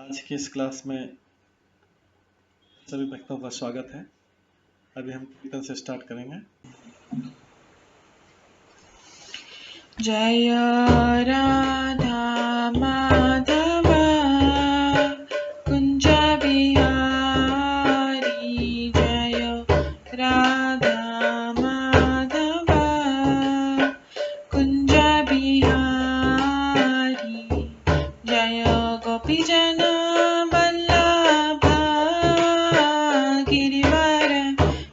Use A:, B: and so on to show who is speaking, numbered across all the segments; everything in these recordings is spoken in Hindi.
A: आज की इस क्लास में सभी भक्तों का स्वागत है। अभी हम कीर्तन से स्टार्ट करेंगे।
B: जय राधा माधव कुंज बिहारी, जय राधा माधव कुंज बिहारी, जय गोपीजन वल्लभ गिरिवर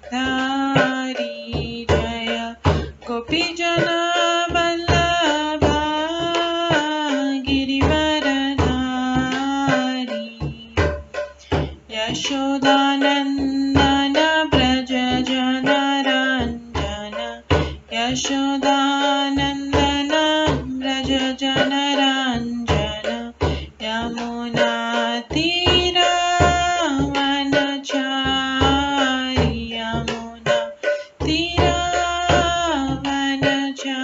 B: धारी, जय गोपीजन वल्लभ गिरिवर धारी, यशोदानंदन व्रज जनरंजन, यशोदानंदन व्रज जनरंजन, यमुना तीरा वनचारी, यमुना तीरा वनचारी,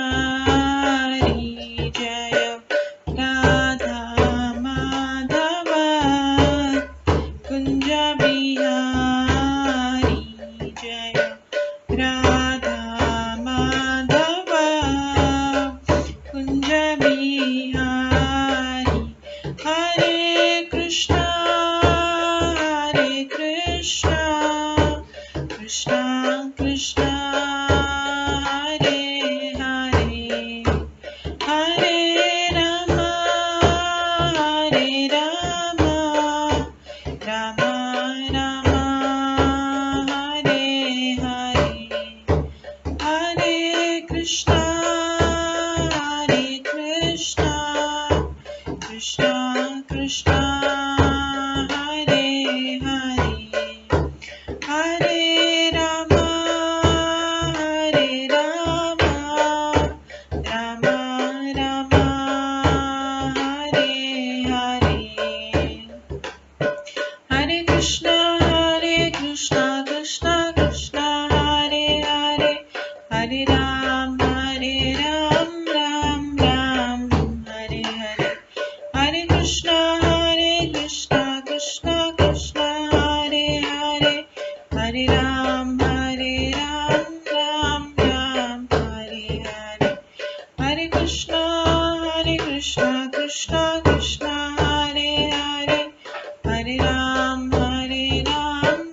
B: जय राधा माधव कुंज बिहारी, जय राधा माधव कुंज बिहारी, हरे कृष्णा कृष्णा कृष्णा हरे हरे, हरे राम राम राम हरे हरे, हरे कृष्णा कृष्णा कृष्णा हरे हरे, हरे राम राम राम हरे हरे, हरे कृष्णा कृष्णा कृष्णा हरे हरे, हरे राम राम राम हरे हरे, हरे कृष्णा कृष्णा कृष्णा हरे हरे, हरे राम राम राम हरे हरे, हरे कृष्णा कृष्णा कृष्णा हरे हरे, हरे राम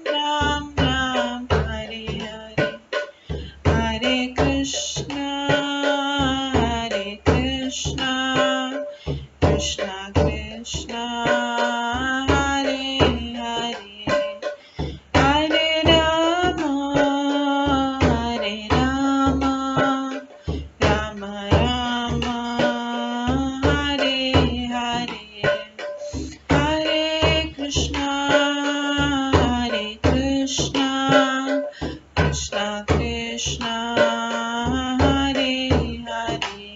B: राम राम हरे हरे, हरे कृष्णा कृष्णा कृष्णा हरे हरे, हरे राम राम राम हरे हरे, हरे कृष्णा कृष्णा कृष्णा हरे हरे,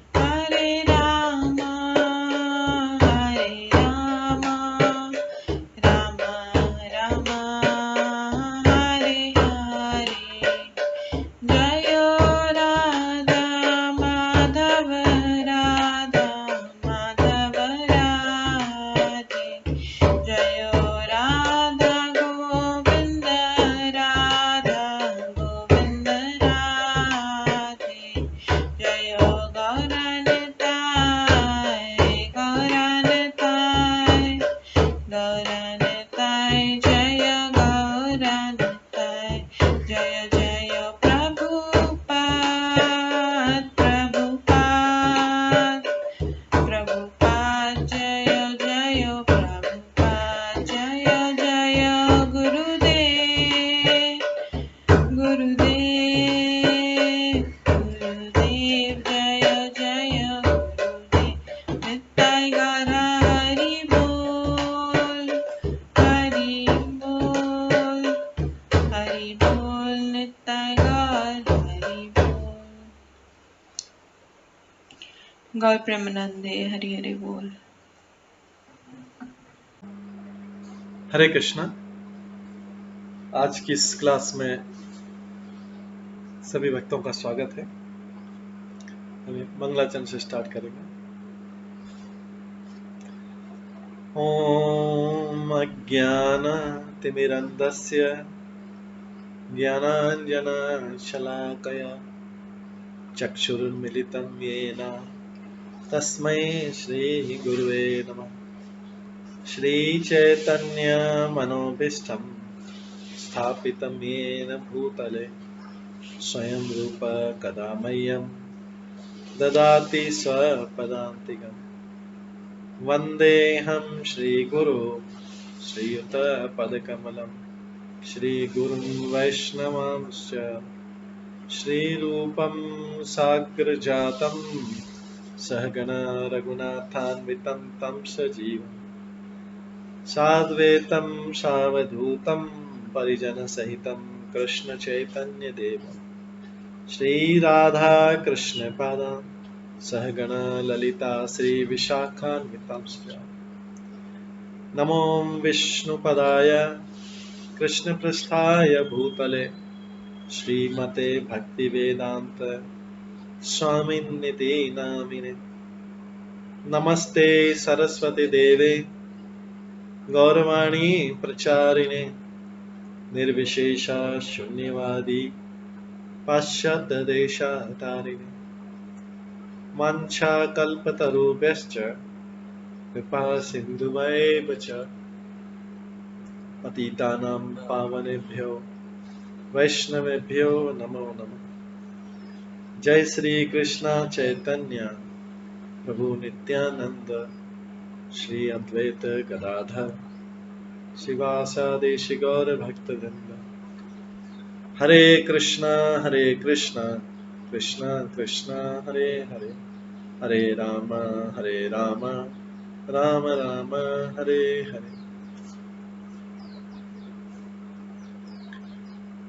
B: हरे राम राम राम हरे हरे, जय राधा माधव राधे, जय राधा गोविंद राधे, जय गौरनिताय जय गौरनिताय, जय जय प्रभुपाद जय जय प्रभुपाद, जय जय गुरुदेव जय जय गुरुदेव, नित्य गौर हरि बोल नित्य गौर हरि बोल, गौर प्रेमानंदे हरि हरि बोल।
A: हरे कृष्णा। आज की इस क्लास में सभी भक्तों का स्वागत है। अभी मंगलाचरण से स्टार्ट करेंगे। ॐ अज्ञानतिमिरन्धस्य ज्ञानाञ्जनशलाकया चक्षुरुन्मिलितं येन तस्मै श्रीगुरुवे नमः। श्रीचैतन्यमनोभीष्टं स्थापितं येन भूतले स्वयं रूप कदा मह्यं ददाति स्वपदान्तिकम्। वन्देऽहं श्रीगुरो श्रीयुतपदकमलं श्रीगुरुं वैष्णवांश्च श्रीरूपं साग्रजातं सहगण रघुनाथान्वितं तं सजीवं साद्वैतं सावधूतं परिजनसहितं कृष्णचैतन्यदेवं श्रीराधाकृष्णपादान् सहगण ललिता श्रीविशाखान्वितांश्च नमो विष्णुपदाय कृष्णपृष्ठाय भूतले श्रीमते भक्तिवेदांत स्वामिन्निति नामिने। नमस्ते सरस्वती देवे गौरवाणी प्रचारिणे निर्विशेष शून्यवादी पाश्चात्य देशतारिणे। वाञ्छाकल्पतरुभ्यश्च कृपा सिन्धुभ्येव च पतितानां पावनेभ्यो वैष्णवेभ्यो नमो नमः। जय श्री कृष्ण चैतन्य प्रभु नित्यानंद श्री अद्वैत गदाधर शिवासादि गौर भक्तवृंद। हरे कृष्णा कृष्णा कृष्णा हरे हरे, हरे राम राम राम हरे हरे।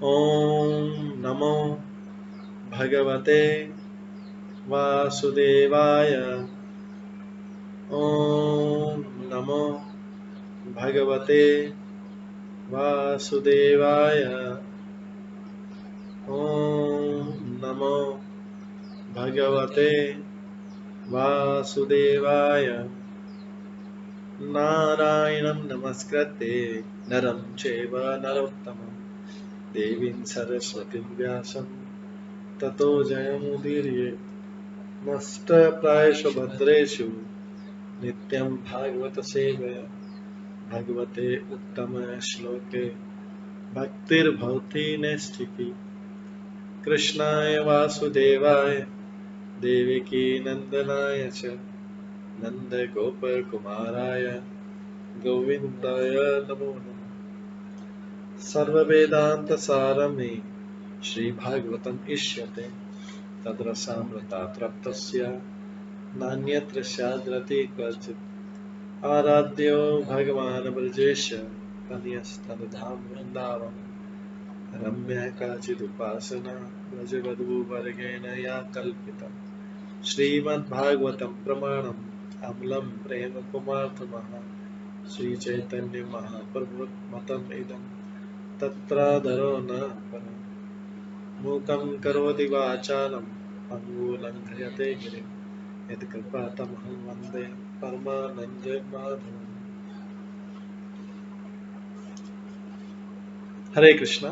A: ओम नमो भगवते वासुदेवाय। ओम नमो भगवते वासुदेवाय। ओम नमो भगवते वासुदेवाय। नारायणं नमस्कृत्य नरं चैव नरोत्तमं देवीं सरस्वतीं व्यासं ततो जयमुदीरये। नष्टप्रायेषु भद्रेषु नित्यं भागवत सेवया भगवते उत्तम श्लोके भक्तिर्भवति नैष्ठिकी। कृष्णाय वासुदेवाय देवकी नंदनाय च नन्दगोपकुमाराय गोविन्दाय नमो नमः। सर्ववेदान्तसारमे श्रीभागवतम् इष्यते तद्रसामृतात् नान्यत्र स्याद्रति क्वचित्। आराध्यो भगवान् ब्रजेश तनयस्तनधाम वृन्दावन रम्या काचिदुपासना व्रजवधूवर्गेण या कल्पिता। श्रीमद्भागवतं प्रमाणम् अमलं प्रेमकुमार्थमः श्रीचैतन्य महाप्रभुमतम् इदं तत्रादरो न परम्। मूकं करोति वाचालं पङ्गुलङ्घयते गिरिं यत्कृपातमहं वन्दे परमानन्दमाधवम्। हरे कृष्णा।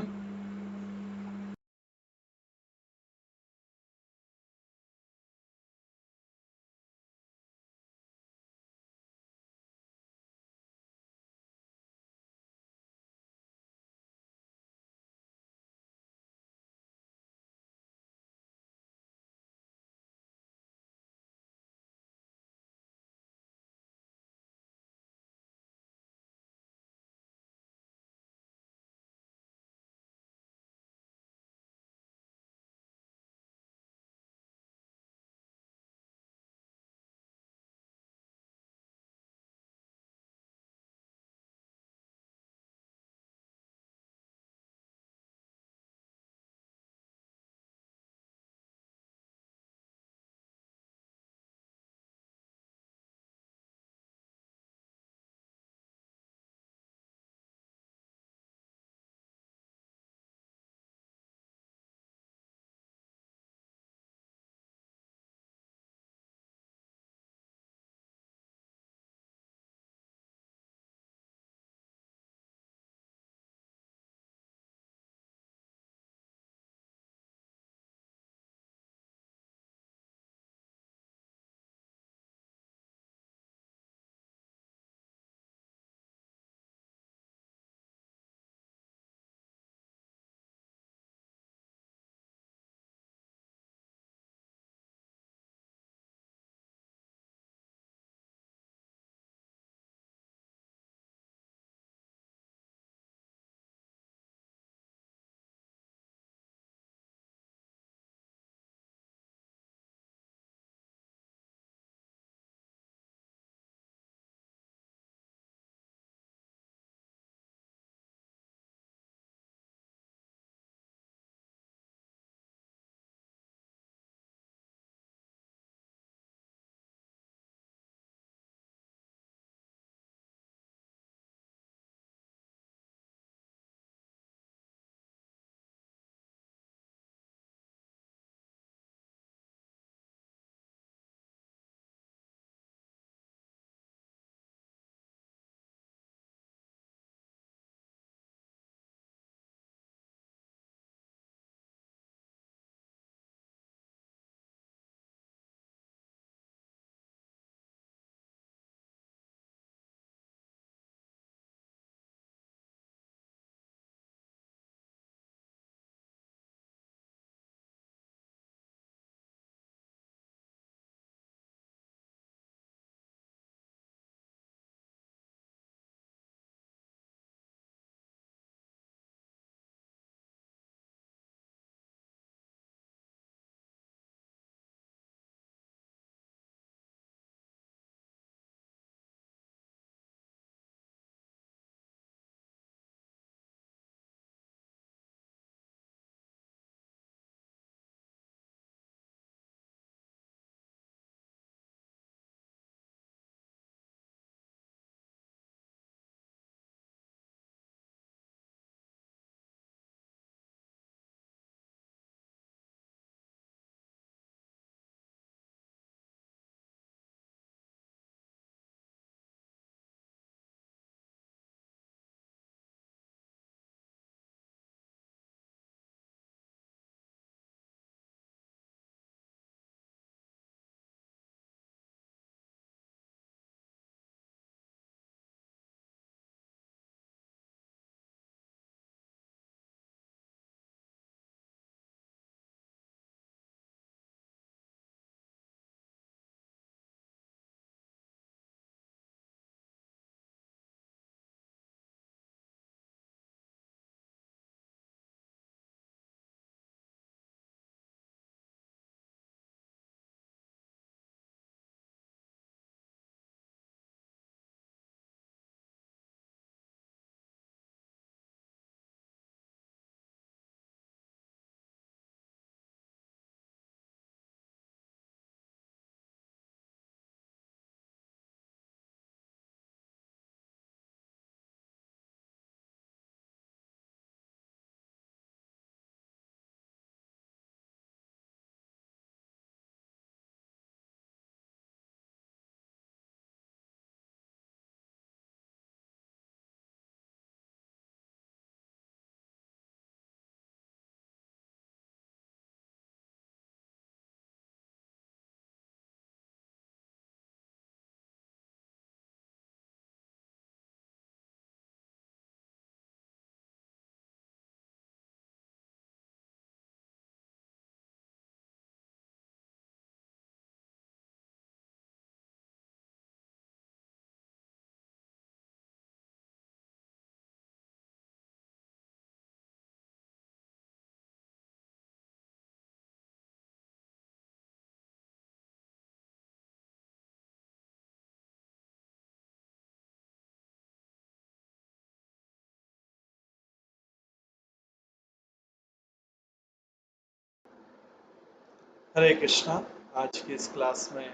A: हरे कृष्णा। आज की इस क्लास में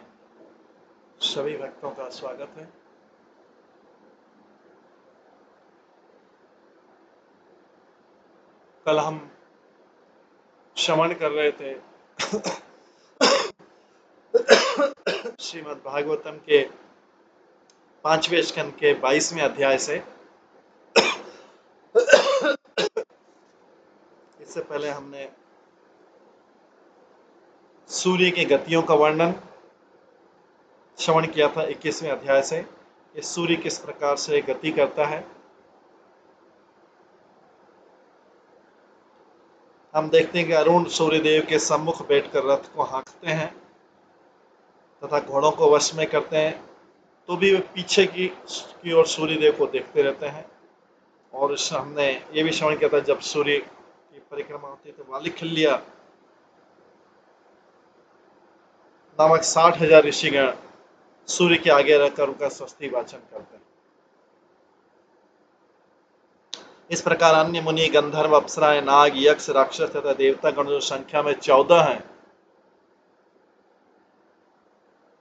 A: सभी भक्तों का स्वागत है। कल हम श्रवण कर रहे थे श्रीमद् भागवतम के 5वें स्कंद के 22वें अध्याय से। इससे पहले हमने सूर्य की गतियों का वर्णन श्रवण किया था 21वें अध्याय से। ये सूर्य किस प्रकार से गति करता है। हम देखते हैं कि अरुण सूर्यदेव के सम्मुख बैठकर रथ को हाँकते हैं तथा घोड़ों को वश में करते हैं, तो भी वे पीछे की ओर सूर्यदेव को देखते रहते हैं। और हमने ये भी श्रवण किया था, जब सूर्य की परिक्रमा होती है तो वालिखिल्य नामक 60,000 ऋषिगण सूर्य के आगे रहकर उनका स्वस्ति वाचन करते हैं। इस प्रकार अन्य मुनि, गंधर्व, अप्सराएं, नाग, यक्ष, राक्षस तथा देवता गण जो संख्या में 14 हैं,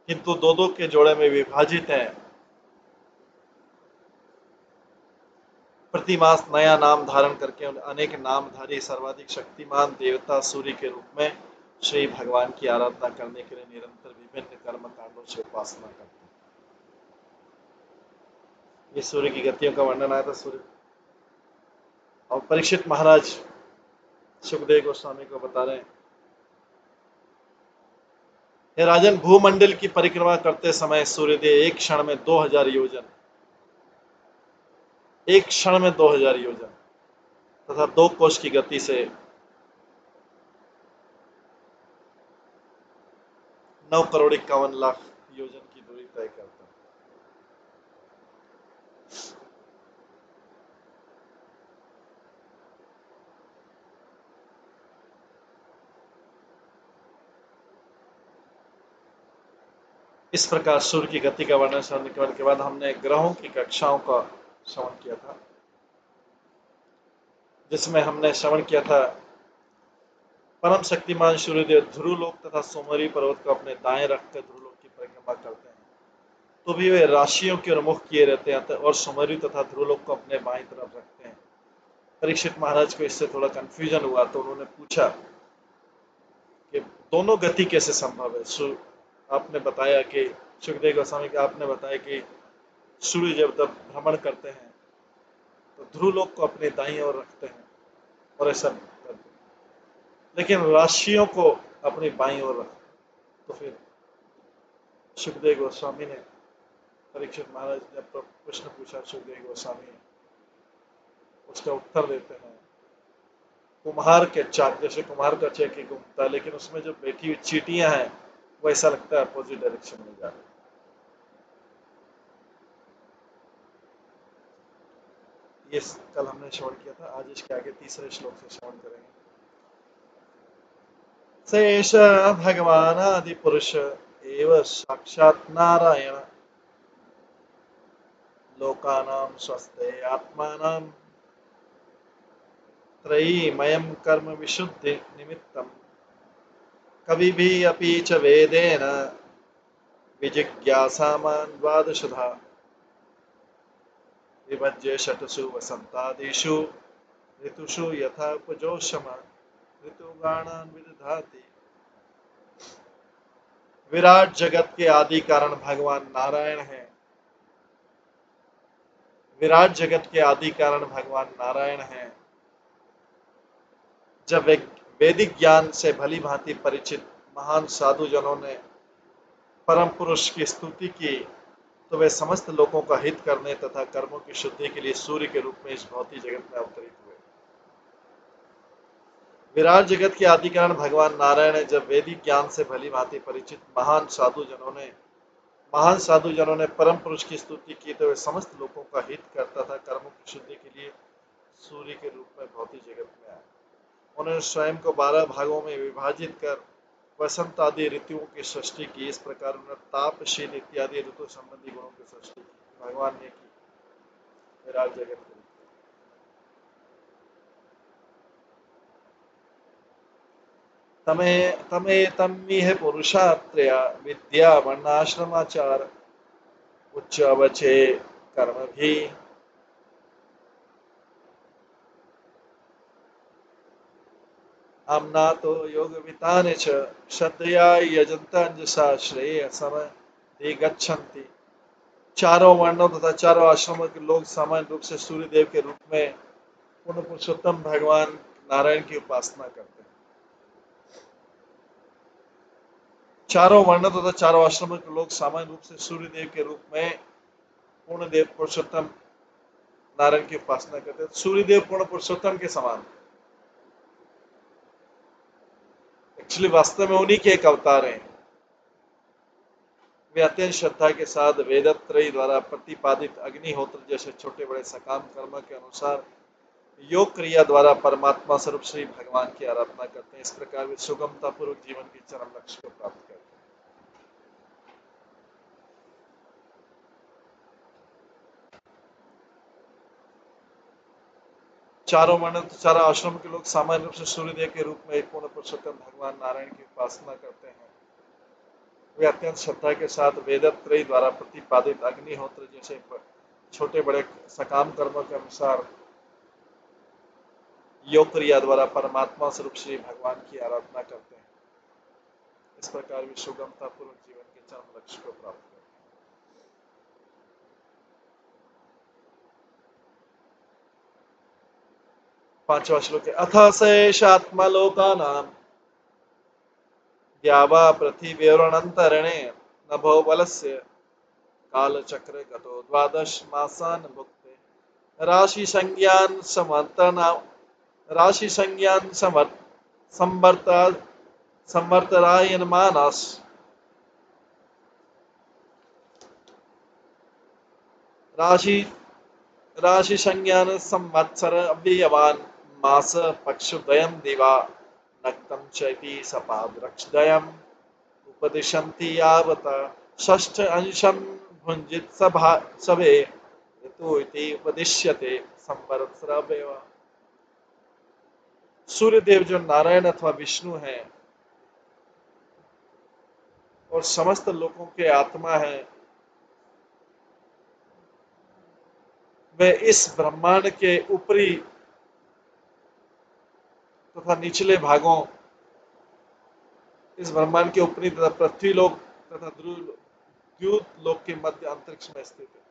A: किंतु दो दो के जोड़े में विभाजित हैं, प्रतिमास नया नाम धारण करके अनेक नामधारी सर्वाधिक शक्तिमान देवता सूर्य के रूप में श्री भगवान की आराधना करने के लिए निरंतर विभिन्न कर्म कांडों से उपासना करते हैं। ये सूर्य की गतियों का वर्णन आया था। सूर्य और परीक्षित महाराज सुखदेव गोस्वामी को बता रहे हैं, हे राजन, भूमंडल की परिक्रमा करते समय सूर्यदेव एक क्षण में 2000 योजन तथा 2 कोश की गति से 9,51,00,000 योजन की दूरी तय करता है। इस प्रकार सूर्य की गति का वर्णन करने के बाद हमने ग्रहों की कक्षाओं का श्रवण किया था, जिसमें हमने श्रवण किया था परम शक्तिमान सूर्यदेव ध्रुवलोक तथा सोमरी पर्वत को अपने दाएं रखकर ध्रुवलोक की परिक्रमा करते हैं, तो भी वे राशियों की ओर मुख किए रहते हैं और सोमरी तथा ध्रुवलोक को अपने बाईं तरफ रखते हैं। परीक्षित महाराज को इससे थोड़ा कंफ्यूजन हुआ, तो उन्होंने पूछा कि दोनों गति कैसे संभव है। आपने बताया कि सुखदेव गोस्वामी का आपने बताया कि सूर्य जब तब भ्रमण करते हैं तो ध्रुवलोक को अपने दाईं ओर रखते हैं और ऐसा करते हैं, लेकिन राशियों को अपनी बाईं ओर रखते हैं। तो फिर सुखदेव गोस्वामी ने, परीक्षित महाराज ने प्रश्न पूछा, सुखदेव गोस्वामी उसका उत्तर देते हैं, कुम्हार के चाक, जैसे कुम्हार का चक्की घूमता है, लेकिन उसमें जो बैठी हुई चींटियां हैं वो ऐसा लगता है अपोजिट डायरेक्शन में जा रही है। ये कल हमने श्रवण किया था। आज इसके आगे तीसरे श्लोक से श्रवण करेंगे। शेष भगवान आदि पुरुष एव साक्षात नारायण लोकानां स्वस्ते आत्मानां त्रयीमयं कर्म विशुद्धि निमित्तम् कवि भी अपि च वेदेन विजिज्ञासामान् द्वादशधा विभज्य षट्सु वसंतादिषु ऋतुषु यथा उपजोषम ऋतुगाणान् विदधाति। विराट जगत के आदि कारण भगवान नारायण है। विराट जगत के आदि कारण भगवान नारायण है। जब वैदिक ज्ञान से भली भांति परिचित महान साधु जनों ने परम पुरुष की स्तुति की, तो वे समस्त लोगों का हित करने तथा कर्मों की शुद्धि के लिए सूर्य के रूप में इस भौतिक जगत में अवतरित हुए। विराट जगत के आदि कारण भगवान नारायण है। जब वैदिक ज्ञान से भली भांति परिचित महान साधु जनों ने परम पुरुष की स्तुति की, तो वे समस्त लोगों का हित करता था कर्मों की शुद्धि के लिए सूर्य के रूप में भौतिक जगत में आए। उन्होंने स्वयं को 12 भागों में विभाजित कर वसंत आदि ऋतुओं की सृष्टि की। इस प्रकार उन्होंने ताप, शीत इत्यादि ऋतु संबंधी गुणों की सृष्टि की भगवान ने की विराट जगत के। तमेतम्मिह पुरुषात्रय विद्या वर्णाश्रमाचार उच्च अवचे कर्म भी आम्ना तो योग विताने च श्रद्धया यजंता अंजसा श्रेय समय गच्छन्ति। चारों वर्णों तथा चारों आश्रमों के लोग सामान्य रूप से सूर्य देव के रूप में पूर्ण पुरुषोत्तम भगवान नारायण की उपासना करते हैं। चारों वर्णों तथा चारों आश्रमों के लोग सामान्य रूप से सूर्य देव के रूप में पूर्ण देव पुरुषोत्तम नारायण की उपासना करते हैं। सूर्य देव पूर्ण पुरुषोत्तम के समान, एक्चुअली वास्तव में उन्हीं के एक अवतार हैं। वे अत्यंत श्रद्धा के साथ वेदत्रयी द्वारा प्रतिपादित अग्निहोत्र जैसे छोटे बड़े सकाम कर्म के अनुसार योग क्रिया द्वारा परमात्मा स्वरूप श्री भगवान की आराधना करते हैं। इस प्रकार वे सुगमता पूर्वक जीवन के चरम लक्ष्य को प्राप्त करते हैं। चारों वर्ण चारों आश्रम के लोग सामान्य रूप से सूर्यदेव के रूप में एक पूर्ण पुरुषोत्तम भगवान नारायण की उपासना करते हैं। वे अत्यंत श्रद्धा के साथ वेदत्रयी द्वारा प्रतिपादित अग्निहोत्र जैसे छोटे बड़े सकाम कर्मों के अनुसार योग क्रिया द्वारा परमात्मा स्वरूप श्री भगवान की आराधना करते हैं। इस प्रकार वे सुगमता पूर्वक जीवन के चरम लक्ष्य को प्राप्त करते हैं। पांचवा श्लोक है अथ शेषात्मलोकानां द्यावा पृथिव्योरनन्तरणे नभो बलस्य कालचक्र गतो द्वादश मासान् भुक्ते राशि संज्ञान समर्तना राशि संज्ञान संवर्ता संवर्तरायनमानस राशि राशि संज्ञान संवत्सर अव्ययवान मास पक्षुद्वयं दिवा नक्तं चैति सपादरक्षद्वयम् उपदिशन्ति यावत् षष्ठ अंशं भुञ्जित सभे ऋतु इति उपदिश्यते संवत्सरावयव। सूर्यदेव जो नारायण अथवा विष्णु हैं और समस्त लोगों के आत्मा है, वे इस ब्रह्मांड के ऊपरी तथा निचले भागों, इस ब्रह्मांड के ऊपरी तथा पृथ्वी लोक तथा द्यूत लोक के मध्य अंतरिक्ष में स्थित है।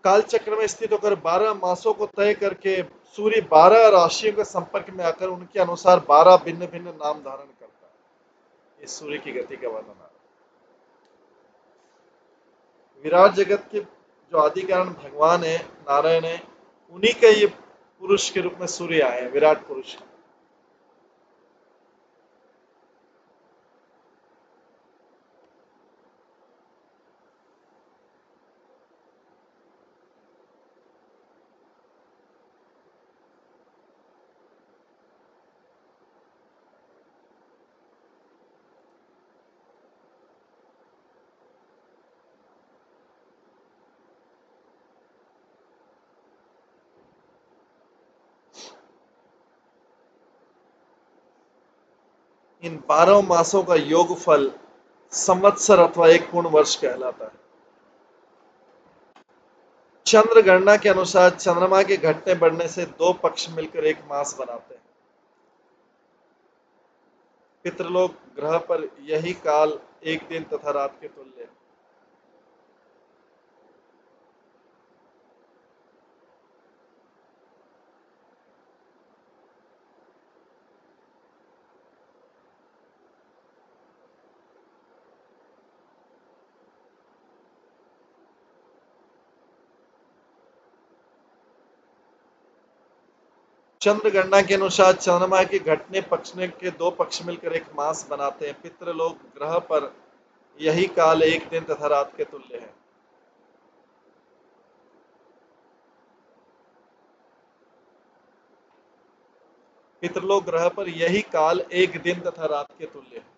A: काल चक्र में स्थित होकर 12 मासों को तय करके सूर्य 12 राशियों के संपर्क में आकर उनके अनुसार 12 भिन्न भिन्न नाम धारण करता है। इस सूर्य की गति का वर्णन है। विराट जगत के जो आदि कारण भगवान है, नारायण है, उन्हीं के ये पुरुष के रूप में सूर्य आए हैं, विराट पुरुष। इन 12 मासों का योग फल संवत्सर अथवा एक पूर्ण वर्ष कहलाता है। चंद्र गणना के अनुसार चंद्रमा के घटने बढ़ने से 2 पक्ष मिलकर एक मास बनाते हैं। पितृलोक ग्रह पर यही काल एक दिन तथा रात के तुल्य है। चंद्र गणना के अनुसार चंद्रमा के घटने पक्षने के 2 पक्ष मिलकर एक मास बनाते हैं। पितृलोक ग्रह पर यही काल एक दिन तथा रात के तुल्य है। पितृलोक ग्रह पर यही काल एक दिन तथा रात के तुल्य है।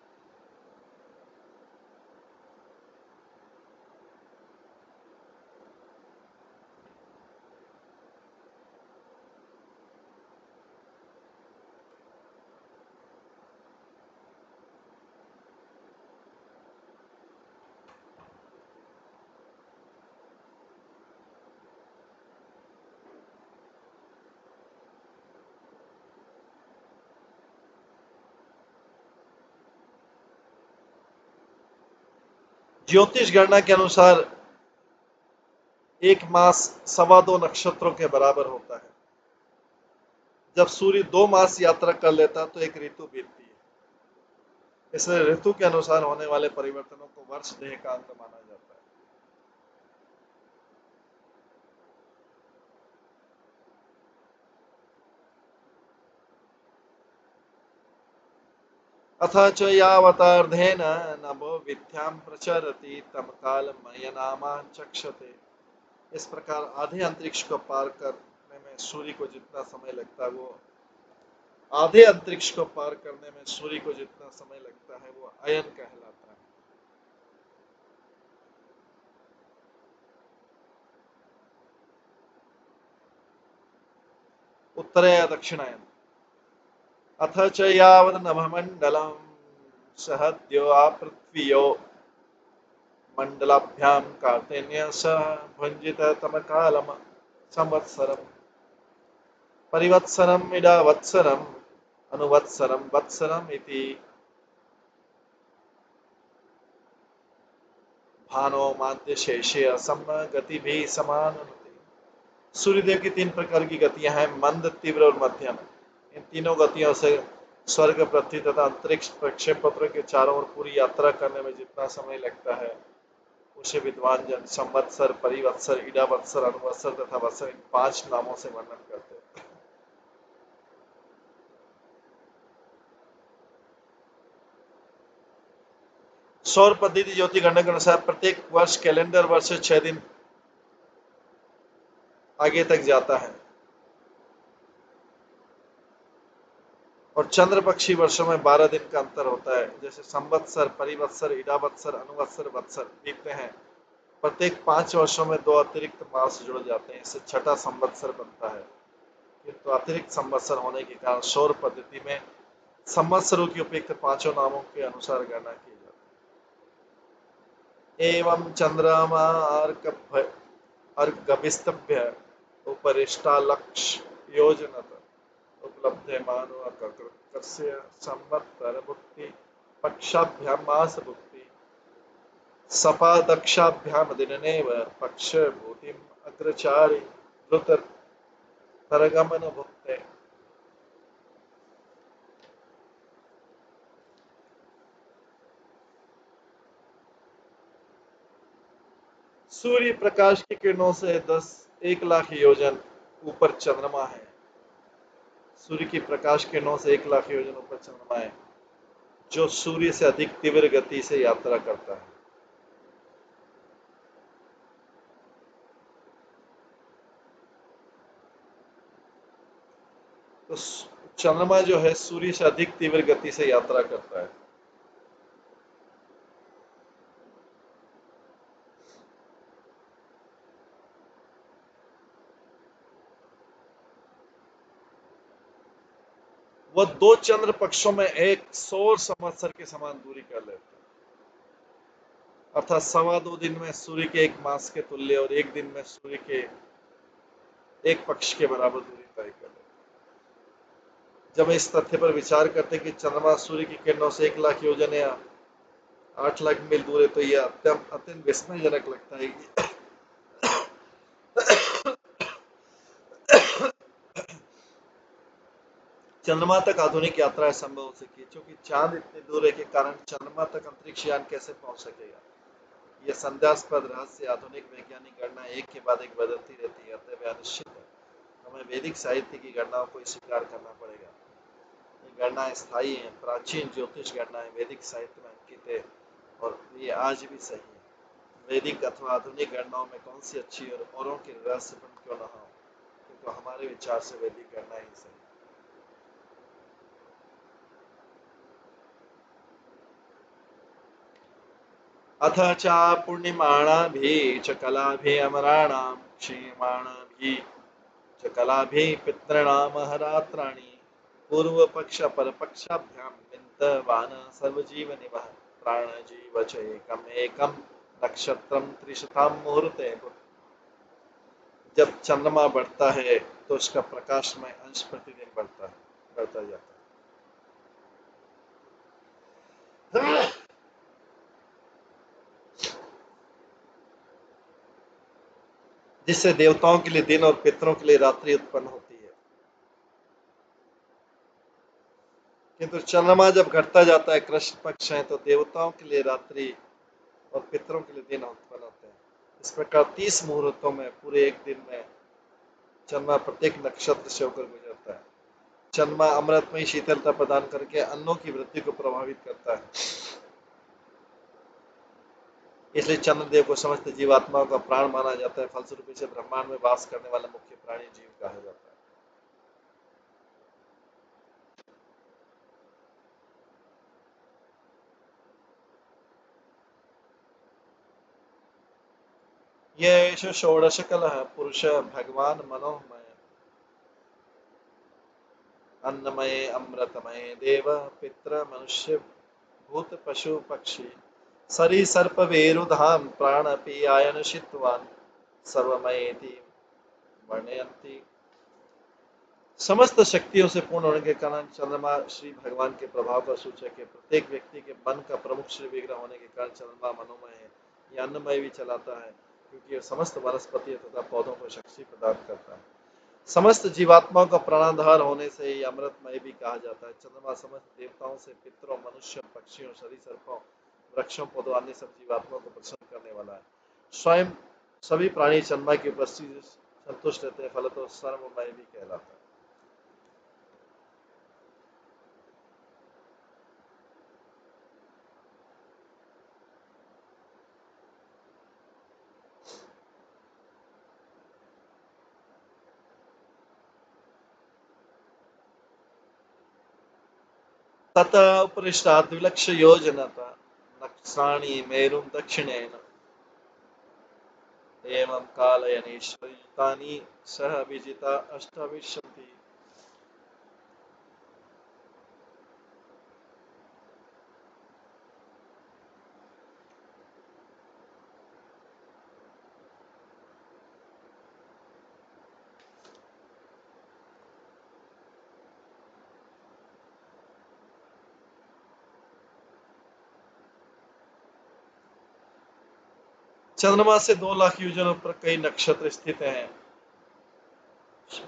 A: ज्योतिष गणना के अनुसार एक मास 2.25 नक्षत्रों के बराबर होता है। जब सूर्य 2 मास यात्रा कर लेता तो एक ऋतु बीतती है। इसलिए ऋतु के अनुसार होने वाले परिवर्तनों को वर्ष देह का अंत माना जाता है। अथ च यावतार्धेन नभो विद्यां प्रचरति तम काल मयनामा चक्षते। इस प्रकार आधे अंतरिक्ष को पार करने में सूर्य को जितना समय लगता है वो आधे अंतरिक्ष को पार करने में सूर्य को जितना समय लगता है वो अयन कहलाता है। उत्तरे या दक्षिणायन। अथ च यावत् नभमण्डलं सहद्यो आपृथ्व्यो मण्डलाभ्यां कार्तेन्य सह भुञ्जित तमकालम संवत्सरम् परिवत्सरम् इडावत्सरम् अनुवत्सरम् वत्सरम् इति भानो माध्य शेषे असम गति भी समान होती। सूर्यदेव की 3 प्रकार की गतियां हैं, मंद, तीव्र और मध्यम। इन तीनों गतियों से स्वर्ग, पृथ्वी तथा अंतरिक्ष प्रक्षेपत्र के चारों ओर पूरी यात्रा करने में जितना समय लगता है उसे विद्वान जन संवत्सर, परिवत्सर, इडावत्सर, अनुवत्सर तथा वत्सर इन 5 नामों से वर्णन करते हैं। सौर पद्धति ज्योति गणना के अनुसार प्रत्येक वर्ष कैलेंडर वर्ष से 6 दिन आगे तक जाता है और चंद्र पक्षी वर्षों में 12 दिन का अंतर होता है। जैसे संवत्सर, परिवत्सर, इडावत्सर, अनुवत्सर, वत्सर बीतते हैं, प्रत्येक 5 वर्षों में 2 अतिरिक्त मास जुड़ जाते हैं, इससे छठा संवत्सर बनता है। किंतु अतिरिक्त संवत्सर होने के कारण सौर पद्धति में संवत्सरों की उपयुक्त 5 नामों के अनुसार गणना की जाती है। एवं चंद्रमा अर्घभिस्तभ्य उपरिष्टालक्ष्य योजनत उपलब्धमानो कस्य संवत्सर भुक्ति पक्षाभ्यां मास भुक्ति सपादक्षाभ्यां दिननेव पक्ष भूतिम अग्रचारि द्रुत तरगमन भुक्ते। सूर्य प्रकाश की किरणों से 1 लाख योजन ऊपर चंद्रमा है। सूर्य की प्रकाश किरणों से 1 लाख योजन ऊपर चंद्रमा है जो सूर्य से अधिक तीव्र गति से यात्रा करता है। तो चंद्रमा जो है सूर्य से अधिक तीव्र गति से यात्रा करता है। वह 2 चंद्र पक्षों में एक सौर संवत्सर के समान दूरी कर लेता है, अर्थात 2.25 दिन में सूर्य के 1 मास के तुल्य और 1 दिन में सूर्य के 1 पक्ष के बराबर दूरी तय कर लेता है। जब इस तथ्य पर विचार करते हैं कि चंद्रमा सूर्य की किरणों से 1 लाख योजन या 8 लाख मील दूर है तो यह अत्यंत विस्मयजनक लगता है कि चंद्रमा तक आधुनिक यात्रा संभव हो सकी, क्योंकि चांद इतनी दूर है के कारण चंद्रमा तक अंतरिक्ष यान कैसे पहुंच सकेगा। यह संदेहास्पद रहस्य आधुनिक वैज्ञानिक गणना एक के बाद एक बदलती रहती है, अतः यह अनिश्चित है। हमें वैदिक साहित्य की गणनाओं को स्वीकार करना पड़ेगा। ये गणनाएं स्थायी हैं, प्राचीन ज्योतिष गणनाएं वैदिक साहित्य में अंकित है और ये आज भी सही है। वैदिक अथवा आधुनिक गणनाओं में कौन सी अच्छी और औरों की रहस्यपूर्ण क्यों न हो, किंतु हमारे विचार से वैदिक गणना ही सही है। अथ च पूर्णिमाणाभिः च कलाभिः अमराणां क्षीयमाणाभिः च कलाभिः पितॄणाम् अहरात्राणि पूर्वपक्ष परपक्षाभ्यां विन्तवान् सर्वजीवनिवः प्राणजीव च एकम् एकं नक्षत्रं त्रिशतां मुहूर्ते। जब चंद्रमा बढ़ता है तो उसका प्रकाशमय अंश प्रतिदिन बढ़ता जाता है, जिससे देवताओं के लिए दिन और पितरों के लिए रात्रि उत्पन्न होती है। किंतु चंद्रमा जब घटता जाता है, कृष्ण पक्ष है, तो देवताओं के लिए रात्रि और पितरों के लिए दिन उत्पन्न होते हैं। इस प्रकार 30 मुहूर्तों में पूरे एक दिन में चंद्रमा प्रत्येक नक्षत्र से होकर गुजरता है। चंद्रमा अमृतमयी शीतलता प्रदान करके अन्नों की वृद्धि को प्रभावित करता है। इसलिए चंद्रदेव को समस्त जीवात्माओं का प्राण माना जाता है। फलस्वरूप इसे ब्रह्मांड में वास करने वाला मुख्य प्राणी जीव कहा जाता है। ये षोडश कलह पुरुष भगवान मनोमय अन्नमय अमृतमय देव पितृ मनुष्य भूत पशु पक्षी सरी सर्प वेरुधाम प्राणपि आयन शित्वान सर्वमयेति वर्णयन्ति। समस्त शक्तियों से पूर्ण होने के कारण चंद्रमा श्री भगवान के प्रभाव का सूचक है। प्रत्येक व्यक्ति के मन का प्रमुख श्री विग्रह होने के कारण चंद्रमा मनोमय है। यह अन्नमय भी चलाता है, क्योंकि यह समस्त वनस्पति तथा पौधों को शक्ति प्रदान करता है। समस्त जीवात्माओं का प्राणाधार होने से ही अमृतमय भी कहा जाता है। चंद्रमा समस्त देवताओं से पितरों, मनुष्यों, पक्षियों, सरीसृपों, वृक्षों, पौधों, अन्य सब जीवात्माओं को प्रसन्न करने वाला है। स्वयं सभी प्राणी चंद्रमा की उपस्थिति से संतुष्ट रहते हैं, फलतः सर्वमय भी कहलाता है। ततः उपरिष्टात् विलक्ष्ययोजनतः नक्षत्राणि मेरुं दक्षिणेन एवं कालयनीश्वरयुतानि सह विजिता अष्टाविंशतिः। चंद्रमा से 2 लाख योजनों पर कई नक्षत्र स्थित हैं।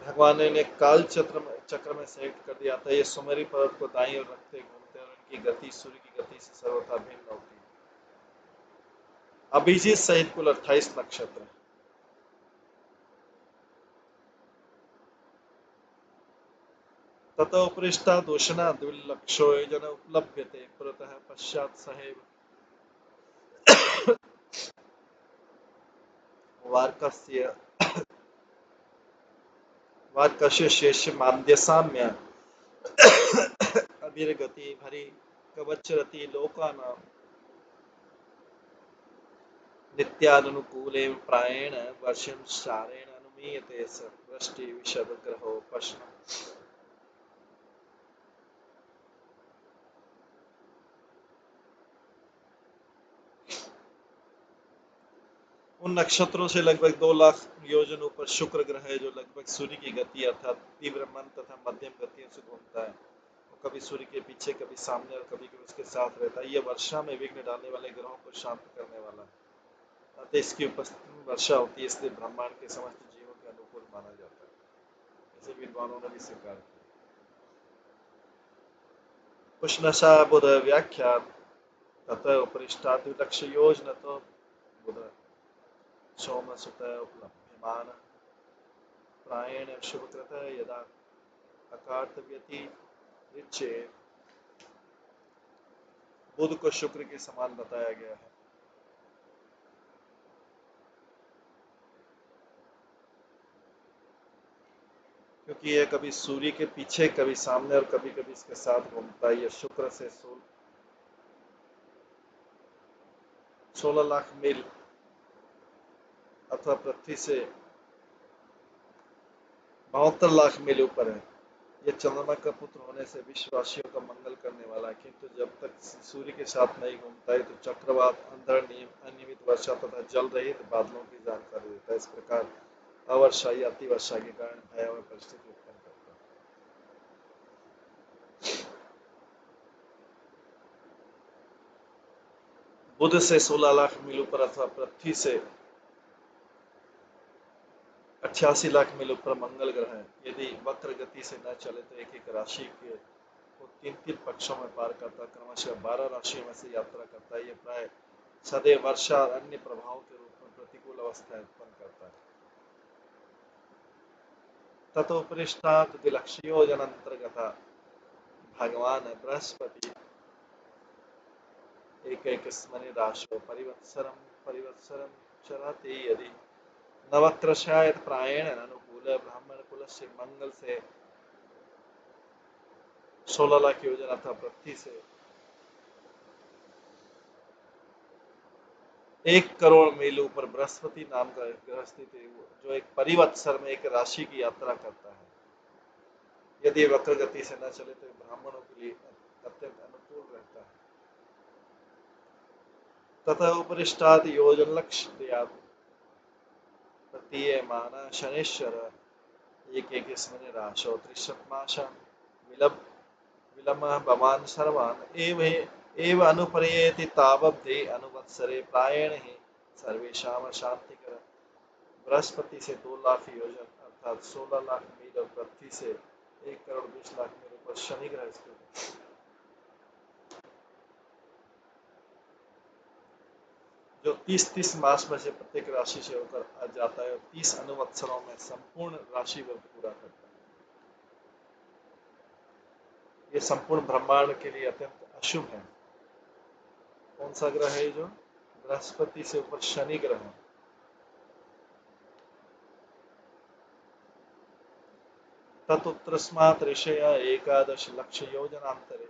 A: भगवान ने काल चक्र में सेट कर दिया था। ये सुमेरु पर्वत को दाईं ओर रखते घूमते हैं और इनकी गति सूर्य की गति से सर्वथा भिन्न होती है। अभिजीत सहित कुल 28 नक्षत्र हैं। ततो उपरिष्टा दोषणा द्विलक्षो योजन उपलभ्यते पुरतः पश्चात् सहैव वार्कस्य वार्कस्य शेष मान्द्यसाम्य अभिर्गति भरी कवचरति लोकानां नित्यानुकूले प्रायेण वर्षंशारेण अनुमीयते स वृष्टि विशद ग्रहोपशम। उन नक्षत्रों से लगभग 2 लाख योजनों पर शुक्र ग्रह है, जो लगभग सूर्य की गति अर्थात तीव्र मन तथा मध्यम गतियों से घूमता है। वो कभी सूर्य के पीछे, कभी सामने और कभी कभी उसके साथ रहता है। यह वर्षा में विघ्न डालने वाले ग्रहों को शांत करने वाला है। अतः इसकी उपस्थिति में वर्षा होती है, इसलिए ब्रह्मांड के समस्त जीवों के अनुकूल माना जाता है। ऐसे विद्वानों ने भी स्वीकार किया। उष्णशा बुध व्याख्या ततः उपरिष्टात् विलक्ष्य योजनतो बुध सोमसुत उपलभ्यमान प्रायेण शुभकृत यदा अकार्तव्यति बुध को शुक्र के समान बताया गया है। क्योंकि यह कभी सूर्य के पीछे, कभी सामने और कभी कभी इसके साथ घूमता है। यह शुक्र से 16 लाख मील अथवा पृथ्वी से 72 लाख मील ऊपर है। यह चंद्रमा का पुत्र होने से विश्ववासियों का मंगल करने वाला है, किंतु जब तक सूर्य के साथ नहीं घूमता है तो चक्रवात, अंधड़, अनियमित वर्षा तथा जल रहित बादलों की जानकारी देता है। इस प्रकार अवर्षा या अतिवर्षा के कारण भयावह परिस्थिति उत्पन्न करता है। बुध से 16 लाख मील ऊपर अथवा पृथ्वी से 88 लाख मील ऊपर मंगल ग्रह है। यदि वक्र गति से न चले तो एक एक राशि को 3-3 पक्षों में पार करता, क्रमशः 12 राशियों में से यात्रा करता है। यह प्राय सदैव वर्षा और अन्य प्रभावों के रूप में प्रतिकूल अवस्थाएं उत्पन्न करता है। ततोपरिष्टात् द्विलक्षयोजनान्तर्गता भगवान बृहस्पति एकैकस्मिन् राशौ परिवत्सरं चरति। यदि नवक्रशायत प्रायेण अनुकूल ब्राह्मण कुल से मंगल से 16 लाख योजना था, पृथ्वी से 1 करोड़ मील ऊपर बृहस्पति नाम का ग्रह स्थित है, जो एक परिवत्सर में एक राशि की यात्रा करता है। यदि वक्र गति से न चले तो ब्राह्मणों के लिए अत्यंत अनुकूल रहता है। तथा उपरिष्टात् योजन लक्ष्य प्रतीयमान शनेश्वर एकैकस्मिन् राशौ त्रिशतमाशां विलम्बः भवान् सर्वान् एव अनुपर्येति तावब्धि अनुवत्सरे प्रायेण ही सर्वेषां शांतिकर। बृहस्पति से 2 लाख योजन अर्थात 16 लाख मील और पृथ्वी से 1 करोड़ 20 लाख मील पर शनि ग्रह स्थित है, जो 30-30 मास में से प्रत्येक राशि से होकर आ जाता है और 30 अनुवत्सरों में संपूर्ण राशि वर्ग पूरा करता है। ये संपूर्ण ब्रह्मांड के लिए अत्यंत अशुभ है। कौन सा ग्रह है जो बृहस्पति से ऊपर शनि ग्रह है। ततुत्तरस्मात् ऋषयः 11 लक्ष योजनान्तरे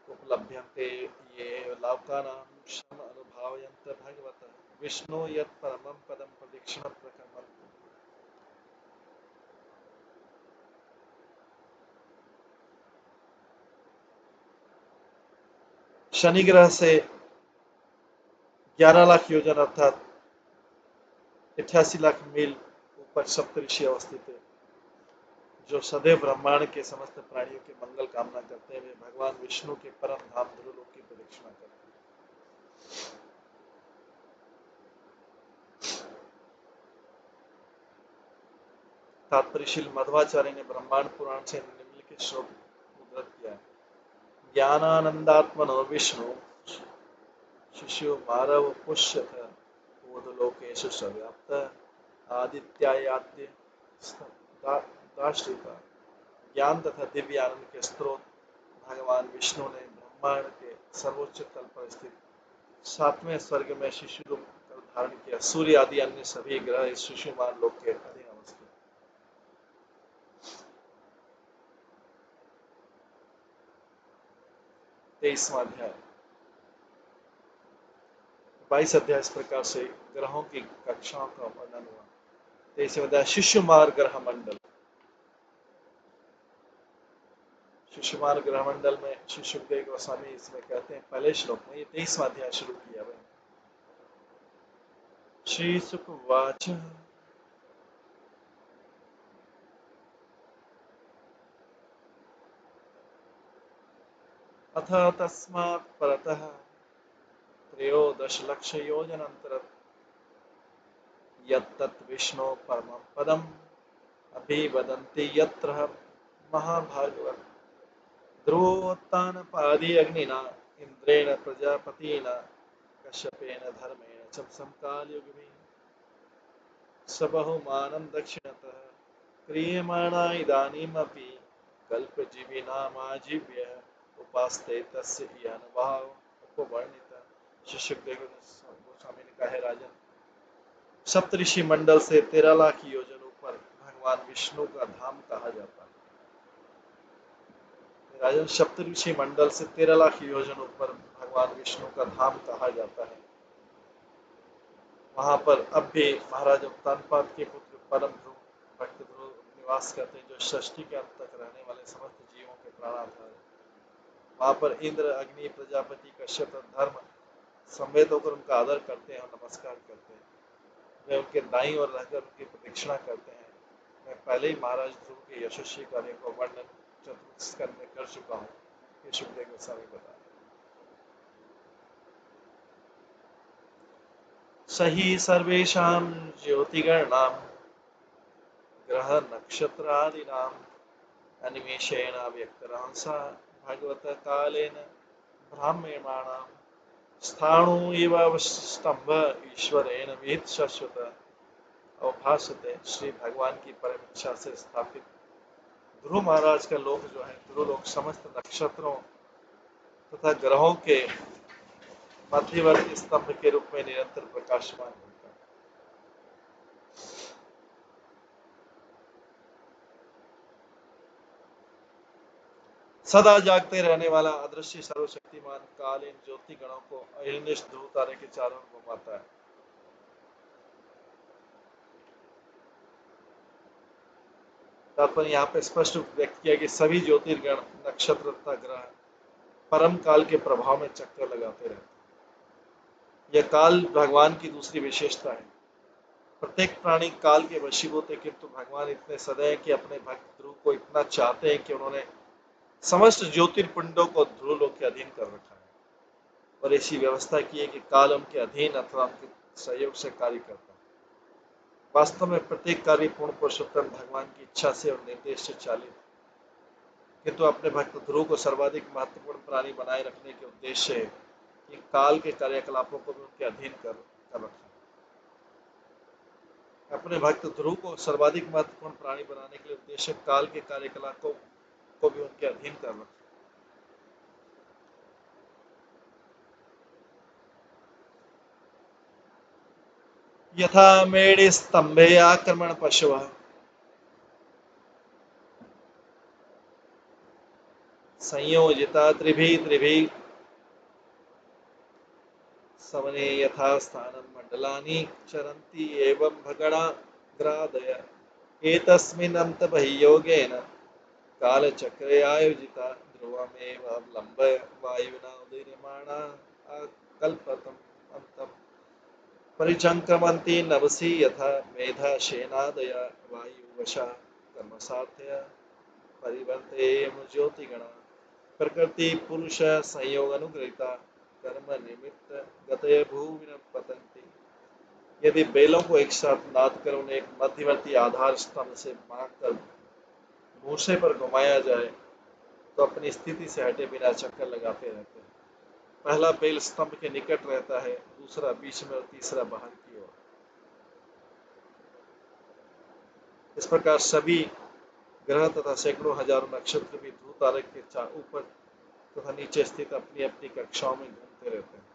A: उपलभ्यन्ते ये लोकानां क्षम अनुभावयन्त भगवतः विष्णु यत् परमं पदं प्रदक्षिण प्रक्रमन्ति। शनि ग्रह से 11 लाख योजन अर्थात 88 लाख मील ऊपर सप्तऋषि अवस्थित है, जो सदैव ब्रह्मांड के समस्त प्राणियों के मंगल कामना करते हुए भगवान विष्णु के परम धाम ध्रुवलोक की प्रदक्षिणा करते हैं। तात्पर्यशील मध्वाचार्य ने ब्रह्मांड पुराण से निम्नलिखित श्लोक उद्धृत किया है। ज्ञानानंदात्मनो विष्णु शिशु मारव पुष्यथ बोधलोकेशु सव्याप्त आदित्यायाद्य दाश्रिता। ज्ञान तथा दिव्य आनंद के स्रोत भगवान विष्णु ने ब्रह्मांड के सर्वोच्च तल पर स्थित 7वें स्वर्ग में शिशु रूप कर धारण किया। सूर्य आदि अन्य सभी ग्रह इस शिशुमान लोक के अधीन अवस्थित। 23वां अध्याय 22 अध्याय इस प्रकार से ग्रहों की कक्षाओं का वर्णन हुआ। 23वां अध्याय शिशुमार ग्रह मंडल। शिशुमार ग्रह मंडल में श्री सुखदेव गोस्वामी इसमें कहते हैं पहले श्लोक में, ये 23वां अध्याय शुरू किया है। श्री सुकवाच अथ तस्मात् परतः त्रयोदश लक्ष योजनान्तरं यत्तत् विष्णो परमं पदम् अभिवदन्ति यत्र महाभागवत् ध्रुवोत्तानपादि अग्निना इंद्रेण प्रजापतिना कश्यपेन धर्मेण च समकालयुगमे स बहुमानं दक्षिणतः क्रियमाणा इदानीमपि कल्पजीविनामाजीव्यः उपास्ते तस्य यह अनुभाव उपवर्णित। श्री सुखदेव गोस्वामी ने कहा है, राजन, सप्तऋषि मंडल से 13 लाख योजन ऊपर भगवान विष्णु का धाम कहा जाता है। राजन, सप्तऋषि मंडल से 13 लाख योजन ऊपर भगवान विष्णु का धाम कहा जाता है। वहां पर अब भी महाराज उत्तानपाद के पुत्र परम ध्रुव भक्त ध्रुव निवास करते हैं, जो षष्ठी के अंत तक रहने वाले समस्त जीवों के प्राणाधार हैं। वहां पर इंद्र, अग्नि, प्रजापति, कश्यप धर्म संवेद होकर उनका आदर करते हैं और नमस्कार करते हैं। वे उनके दाईं ओर रहकर उनकी प्रदक्षिणा करते हैं। मैं पहले ही महाराज ध्रुव के यशस्वी कार्य को वर्णन चतुर्थ स्कंद में कर चुका हूँ। ये सुखदेव गोस्वामी बता सही सर्वेषां ज्योतिगणां ग्रह नक्षत्रादीनां अनिमेषेण व्यक्तरांसा भगवत कालेन ब्राह्मणानां स्थाणु इव स्तंभ ईश्वरेण विहित शाश्वत अवभासते। श्री भगवान की परम इच्छा से स्थापित ध्रुव महाराज का लोक जो है, ध्रुव लोक समस्त नक्षत्रों तथा ग्रहों के मध्यवर्ती स्तंभ के रूप में निरंतर प्रकाशमान होता है। सदा जागते रहने वाला अदृश्य सर्वशक्तिमान काल इन ज्योति गणों को अहिर्निश ध्रुव तारे के चारों ओर घुमाता है। तात्पर्य यहाँ पे स्पष्ट व्यक्त किया कि सभी ज्योतिर्गण, नक्षत्र तथा ग्रह परम काल के प्रभाव में चक्कर लगाते रहते हैं। यह काल भगवान की दूसरी विशेषता है। प्रत्येक प्राणी काल के वशीभूत है, किंतु भगवान इतने सदैव हैं कि अपने भक्त ध्रुव को इतना चाहते हैं कि उन्होंने समस्त ज्योतिर्पिंडों को ध्रुव लोक के अधीन कर रखा है और ऐसी व्यवस्था की है कि काल उनके अधीन अथवा उनके सहयोग से कार्य करता है। वास्तव में प्रत्येक कार्य पूर्ण पुरुषोत्तम भगवान की इच्छा से और निर्देश से चालित है, किंतु अपने भक्त ध्रुव को सर्वाधिक महत्वपूर्ण प्राणी बनाए रखने के उद्देश्य है कि काल के कार्यकलापों को भी उनके अधीन कर रखा है। अपने भक्त ध्रुव को सर्वाधिक महत्वपूर्ण प्राणी बनाने के लिए उद्देश्य काल के कार्यकलापों को भी उनके अधीन कर रखा। यथा मेढे स्तंभे आक्रमण पशवः संयोजिता त्रिभिः त्रिभिः सवने यथा स्थानं मण्डलानि चरन्ति एवं भगणाग्रादय एतस्मिन् अन्तबहिर्योगेन कालचक्रे आयोजिता ध्रुवमेव अवलम्ब्य वायुना उदीर्यमाणा कल्पतम् अन्तम् परिचंक्रमन्ति नभसि यथा मेधा शेनादया वायुवशा कर्मसाध्यया परिवर्तेयं ज्योतिगणा प्रकृति पुरुष संयोग अनुग्रहिता कर्म निमित्त गतय भूमि न पतंती। यदि बेलों को एक साथ नाद कर उन्हें एक मध्यवर्ती आधार स्तंभ से बांधकर मूसे पर घुमाया जाए तो अपनी स्थिति से हटे बिना चक्कर लगाते रहते हैं। पहला बेल स्तंभ के निकट रहता है, दूसरा बीच में और तीसरा बाहर की ओर। इस प्रकार सभी ग्रह तथा सैकड़ों हजारों नक्षत्र भी ध्रुव तारे के ऊपर तथा नीचे स्थित अपनी अपनी कक्षाओं में घूमते रहते हैं।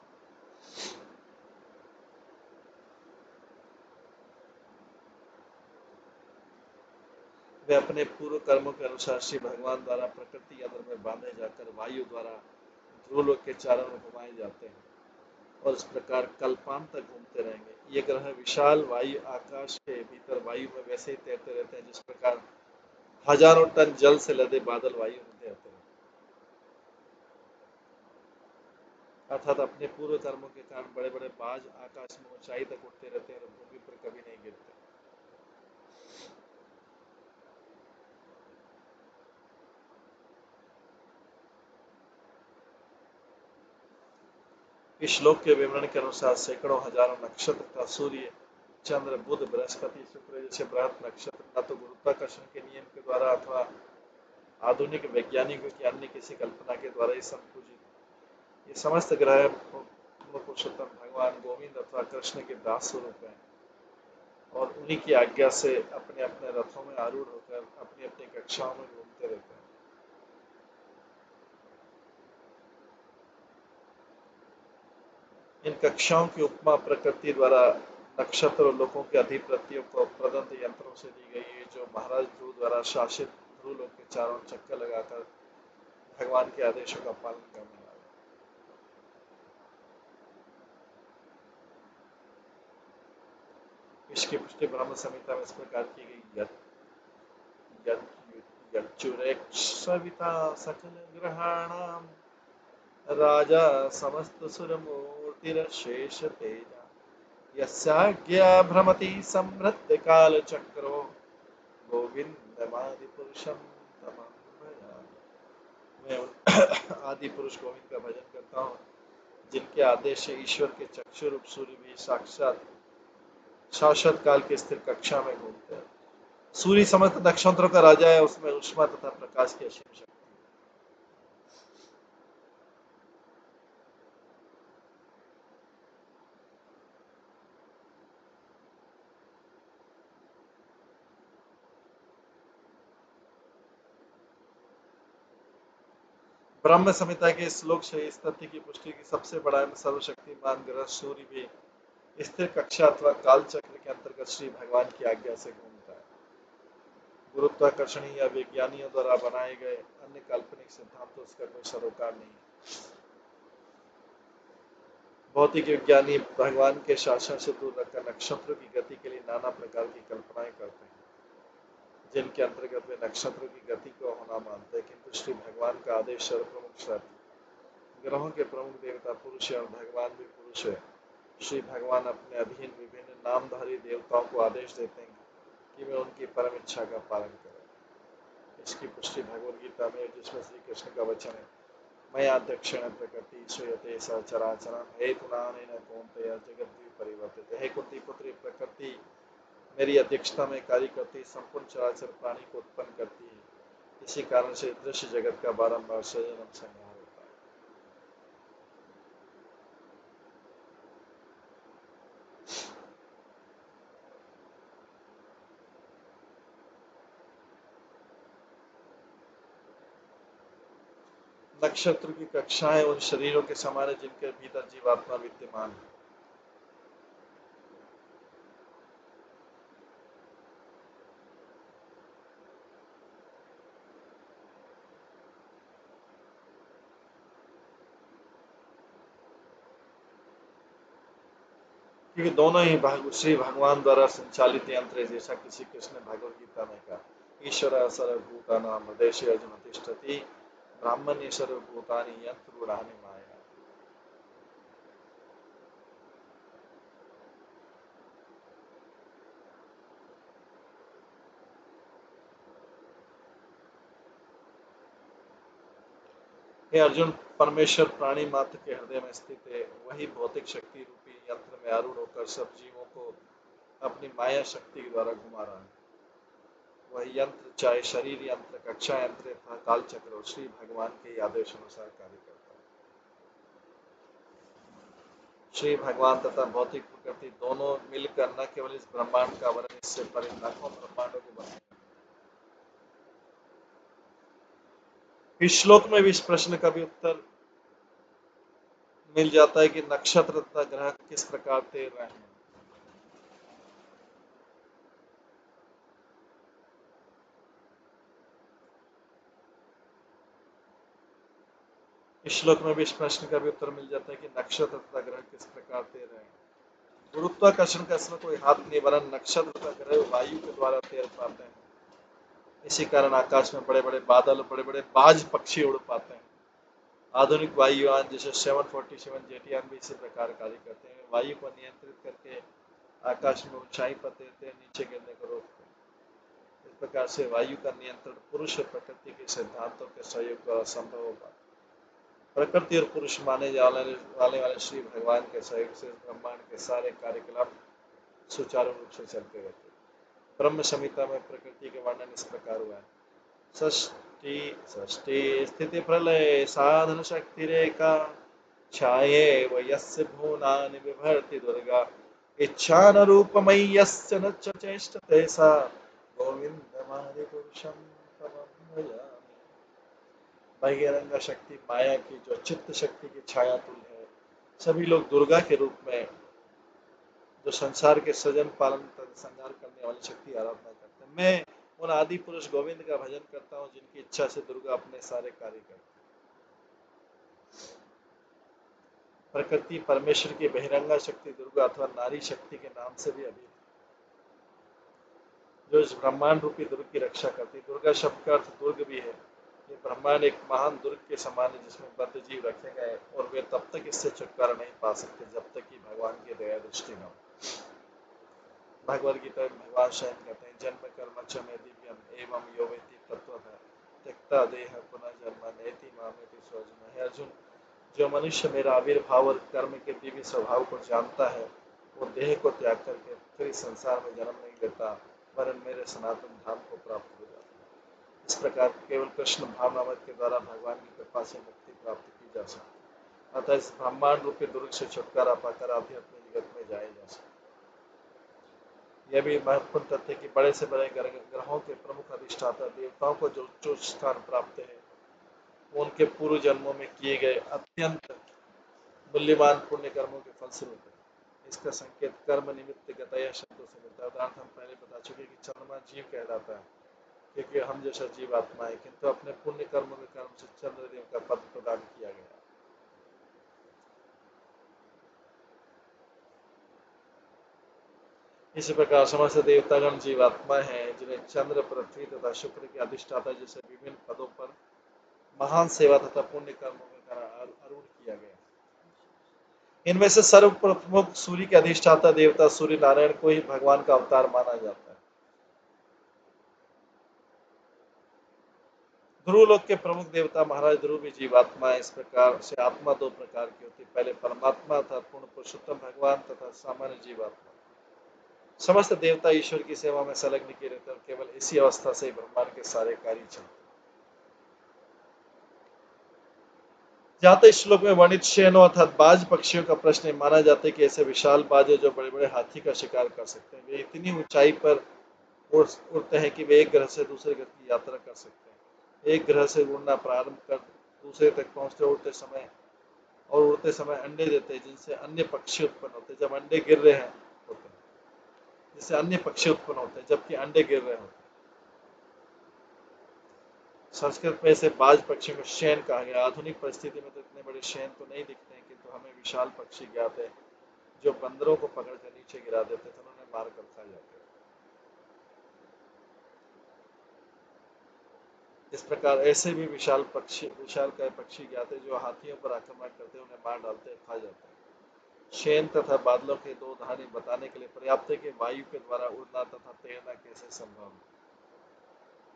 A: वे अपने पूर्व कर्मों के अनुसार श्री भगवान द्वारा प्रकृति यंत्र में बांधे जाकर वायु द्वारा ध्रुव लोक के चारों ओर घुमाए जाते हैं और इस प्रकार कल्पांत तक घूमते रहेंगे। ये ग्रह विशाल वायु आकाश के भीतर वायु में वैसे ही तैरते रहते हैं जिस प्रकार हजारों टन जल से लदे बादल वायु में तैरते हैं। अर्थात अपने पूर्व कर्मों के कारण बड़े बड़े बाज आकाश में ऊंचाई तक उठते रहते हैं और भूमि पर कभी नहीं गिरते। इस श्लोक के विवरण के अनुसार सैकड़ों हजारों नक्षत्र तथा सूर्य, चंद्र, बुध, बृहस्पति, शुक्र जैसे बृहत नक्षत्र न तो गुरुत्वाकर्षण के नियम के द्वारा अथवा आधुनिक वैज्ञानिकों की अन्य किसी कल्पना के द्वारा ही संपूजित। ये समस्त ग्रह पुरुषोत्तम भगवान गोविंद अथवा कृष्ण के दास स्वरूप हैं और उन्हीं की आज्ञा से अपने अपने रथों में आरूढ़ होकर अपनी अपनी कक्षाओं में घूमते रहते हैं। इन कक्षाओं की उपमा प्रकृति द्वारा नक्षत्र और लोकों के अधिपतियों को प्रदत्त यंत्रों से दी गई है, जो महाराज ध्रुव द्वारा शासित ध्रुव लोक के चारों चक्कर लगाकर भगवान के आदेशों का पालन करने वाले। इसकी पुष्टि ब्रह्म संहिता में इस प्रकार की गई। यच्चुरेक्षविता सकल ग्रहाणाम राजा समस्त सुर मूर्तिरशेष तेजा यस्याज्ञा भ्रमति संभृत्य काल चक्रो गोविंदमादि पुरुषम तमं भजामि। मैं उन आदि पुरुष गोविंद का भजन करता हूँ जिनके आदेश से ईश्वर के चक्षु रूप सूर्य भी साक्षात शाश्वत काल के स्थिर कक्षा में घूमते हैं। सूर्य समस्त नक्षत्रों का राजा है, उसमें उष्मा तथा प्रकाश की असीम शक्ति। ब्रह्म संहिता के श्लोक से इस तथ्य की पुष्टि की सबसे बड़ा एवं सर्वशक्तिमान ग्रह सूर्य भी स्थिर कक्षा अथवा काल चक्र के अंतर्गत श्री भगवान की आज्ञा से घूमता है। गुरुत्वाकर्षण या विज्ञानियों द्वारा बनाए गए अन्य काल्पनिक सिद्धांतों उसका कोई सरोकार नहीं। भौतिक विज्ञानी भगवान के शासन से दूर रखकर नक्षत्रों की गति के लिए नाना प्रकार की कल्पनाएं करते हैं जिनके अंतर्गत वे नक्षत्रों की गति को होना मानते हैं, किंतु श्री भगवान का आदेश सर्वप्रमुख सत्य। ग्रहों के प्रमुख देवता पुरुष है और भगवान भी पुरुष है। श्री भगवान अपने अधीन विभिन्न नामधारी देवताओं को आदेश देते हैं कि वे उनकी परम इच्छा का पालन करें। इसकी पुष्टि भगवद गीता में जिसमें श्री कृष्ण का वचन है, मया दक्षिण प्रकृति श्रूयते सचराचरम हेतुनानेन कौन्तेय जगद्द्वी परिवर्तिते। हे कुंती पुत्री, प्रकृति मेरी अध्यक्षता में कार्य करती, संपूर्ण चराचर प्राणी को उत्पन्न करती है। इसी कारण से दृश्य जगत का बारंबार सृजन और संहार होता है। नक्षत्र की कक्षाएं उन शरीरों के समान है जिनके भीतर जीवात्मा विद्यमान है। क्योंकि दोनों ही श्री भगवान द्वारा संचालित यंत्र है, जैसा कि श्री कृष्ण ने भगवद गीता में कहा, ईश्वर सर्वभूतानां हृदयेषु अर्जुन तिष्ठति ब्राह्मण्य सर्वभूतानि यंत्र रूढ़ानि माया। हे अर्जुन, परमेश्वर प्राणी मात्र के हृदय में स्थित है। वही भौतिक शक्ति रूपी यंत्र में आरूढ़ होकर सब जीवों को अपनी माया शक्ति के द्वारा घुमा रहा है। वह यंत्र चाहे शरीर यंत्र, कक्षा यंत्र तथा काल चक्र और श्री भगवान के आदेश अनुसार कार्य करता है। श्री भगवान तथा भौतिक प्रकृति दोनों मिलकर न केवल इस ब्रह्मांड का वरन इससे परे लाखों ब्रह्मांडों को बनाए। इस श्लोक में भी इस प्रश्न का भी उत्तर मिल जाता है कि नक्षत्र तथा ग्रह किस प्रकार तैर रहे हैं। इस श्लोक में भी इस प्रश्न का भी उत्तर मिल जाता है कि नक्षत्र तथा ग्रह किस प्रकार तैर रहे हैं। गुरुत्वाकर्षण का इसमें कोई हाथ नहीं, वरन नक्षत्र तथा ग्रह वायु के द्वारा तैर पाते हैं। इसी कारण आकाश में बड़े बड़े बादल, बड़े बड़े बाज पक्षी उड़ पाते हैं। आधुनिक वायुयान जैसे 747 जेटयान भी इसी प्रकार कार्य करते हैं। वायु को नियंत्रित करके आकाश में ऊंचाई पर तैरते हैं, नीचे गिरने को रोकते हैं। इस प्रकार से वायु का नियंत्रण पुरुष और प्रकृति के सिद्धांतों के सहयोग द्वारा संभव होगा। प्रकृति और पुरुष माने जाने वाले श्री भगवान के सहयोग से ब्रह्मांड के सारे कार्यकलाप सुचारू रूप से चलते रहते हैं। ब्रह्म संहिता में प्रकृति के वर्णन इस प्रकार हुआ है, षष्ठी स्थिति प्रलय साधन शक्ति रेखा छाये वयस्य भुवनानि बिभर्ति दुर्गा इच्छानुरूपमयि यस्य न च चेष्टते सा गोविंदमादि पुरुषं तमं भजामि। बहिरंग शक्ति माया की जो चित्त शक्ति की छाया तुल्य है, सभी लोग दुर्गा के रूप में जो संसार के सृजन पालन संहार करने वाली शक्ति आराधना करते हैं। मैं उन आदि पुरुष गोविंद का भजन करता हूँ जिनकी इच्छा से दुर्गा अपने सारे कार्य करती है। प्रकृति परमेश्वर की बहिरंगा शक्ति दुर्गा अथवा नारी शक्ति के नाम से भी अभिहित है। जो इस ब्रह्मांड रूपी दुर्ग की रक्षा करती है। दुर्गा शब्द का अर्थ दुर्ग भी है। ये ब्रह्मांड एक महान दुर्ग के समान है जिसमें बद्ध जीव रखे गए और वे तब तक इससे छुटकारा नहीं पा सकते जब तक कि भगवान की दया दृष्टि न हो। भगवद गीता में भगवान स्वयं कहते हैं, जन्म कर्म च मे दिव्यम एवं यो वेति तत्त्वतः त्यक्ता देह पुनः जन्म नेति मामेति स्वजन। है अर्जुन, जो मनुष्य मेरा आविर्भाव और कर्म के दिव्य स्वभाव को जानता है वो देह को त्याग करके फिर इस संसार में जन्म नहीं लेता वरन मेरे सनातन धाम को प्राप्त हो जाता है। इस प्रकार केवल कृष्ण भावनामृत के द्वारा भगवान की कृपा से मुक्ति प्राप्त की जा सकती है। अतः इस ब्रह्मांड रूपी दुर्ग से छुटकारा पाकर आध्यात्मिक जगत में जाया जा सकता है। यह भी महत्वपूर्ण तथ्य कि बड़े से बड़े ग्रहों के प्रमुख अधिष्ठाता देवताओं को जो उच्च स्थान प्राप्त है वो उनके पूर्व जन्मों में किए गए अत्यंत मूल्यवान पुण्य कर्मों के फलस्वरूप है। इसका संकेत कर्म निमित्त गतया शब्दों से मिलता है। उदाहरण हम पहले बता चुके कि चंद्रमा जीव कहलाता है क्योंकि हम जैसा जीव आत्मा है, किंतु अपने पुण्य कर्मों के कर्म से चंद्रदेव का पद प्रदान किया गया। इसी प्रकार समस्त देवतागण जीवात्मा है जिन्हें चंद्र, पृथ्वी तथा शुक्र के अधिष्ठाता जैसे विभिन्न पदों पर महान सेवा तथा पुण्य कर्मों के कारण आरूढ़ किया गया। इनमें से सर्वप्रमुख सूर्य के अधिष्ठाता देवता सूर्य नारायण को ही भगवान का अवतार माना जाता है। ध्रुव लोक के प्रमुख देवता महाराज ध्रुव भी जीवात्मा है। इस प्रकार से आत्मा दो प्रकार की होती है, पहले परमात्मा अर्थात पूर्ण पुरुषोत्तम भगवान तथा सामान्य जीवात्मा। समस्त देवता ईश्वर की सेवा में संलग्न किए रहते हैं और केवल इसी अवस्था से ब्रह्मांड के सारे कार्य चलते हैं। जहाँ तक श्लोक में वर्णित शेनो अर्थात बाज पक्षियों का प्रश्न माना जाता है कि ऐसे विशाल बाज है जो बड़े बड़े हाथी का शिकार कर सकते हैं। वे इतनी ऊंचाई पर उड़ते हैं कि वे एक ग्रह से दूसरे ग्रह की यात्रा कर सकते हैं। एक ग्रह से उड़ना प्रारंभ कर दूसरे तक पहुंचते उड़ते समय अंडे देते हैं जिनसे अन्य पक्षी उत्पन्न होते हैं। जब अंडे गिर रहे हैं होते हैं जिससे अन्य पक्षी उत्पन्न होते हैं जबकि अंडे गिर रहे होते हैं। संस्कृत में इसे बाज पक्षी को शैन कहा गया। आधुनिक परिस्थिति में तो इतने बड़े शैन तो नहीं दिखते हैं, किंतु हमें विशाल पक्षी ज्ञात है जो बंदरों को पकड़कर नीचे गिरा देते थे, उन्हें मार कर खा जाते थे। इस प्रकार ऐसे भी विशालकाय पक्षी ज्ञात है जो हाथियों पर आक्रमण करते उन्हें मार डालते खा जाते हैं। शैन तथा बादलों के दो उदाहरण बताने के लिए पर्याप्त है कि वायु के द्वारा उड़ना तथा तैरना कैसे संभव है।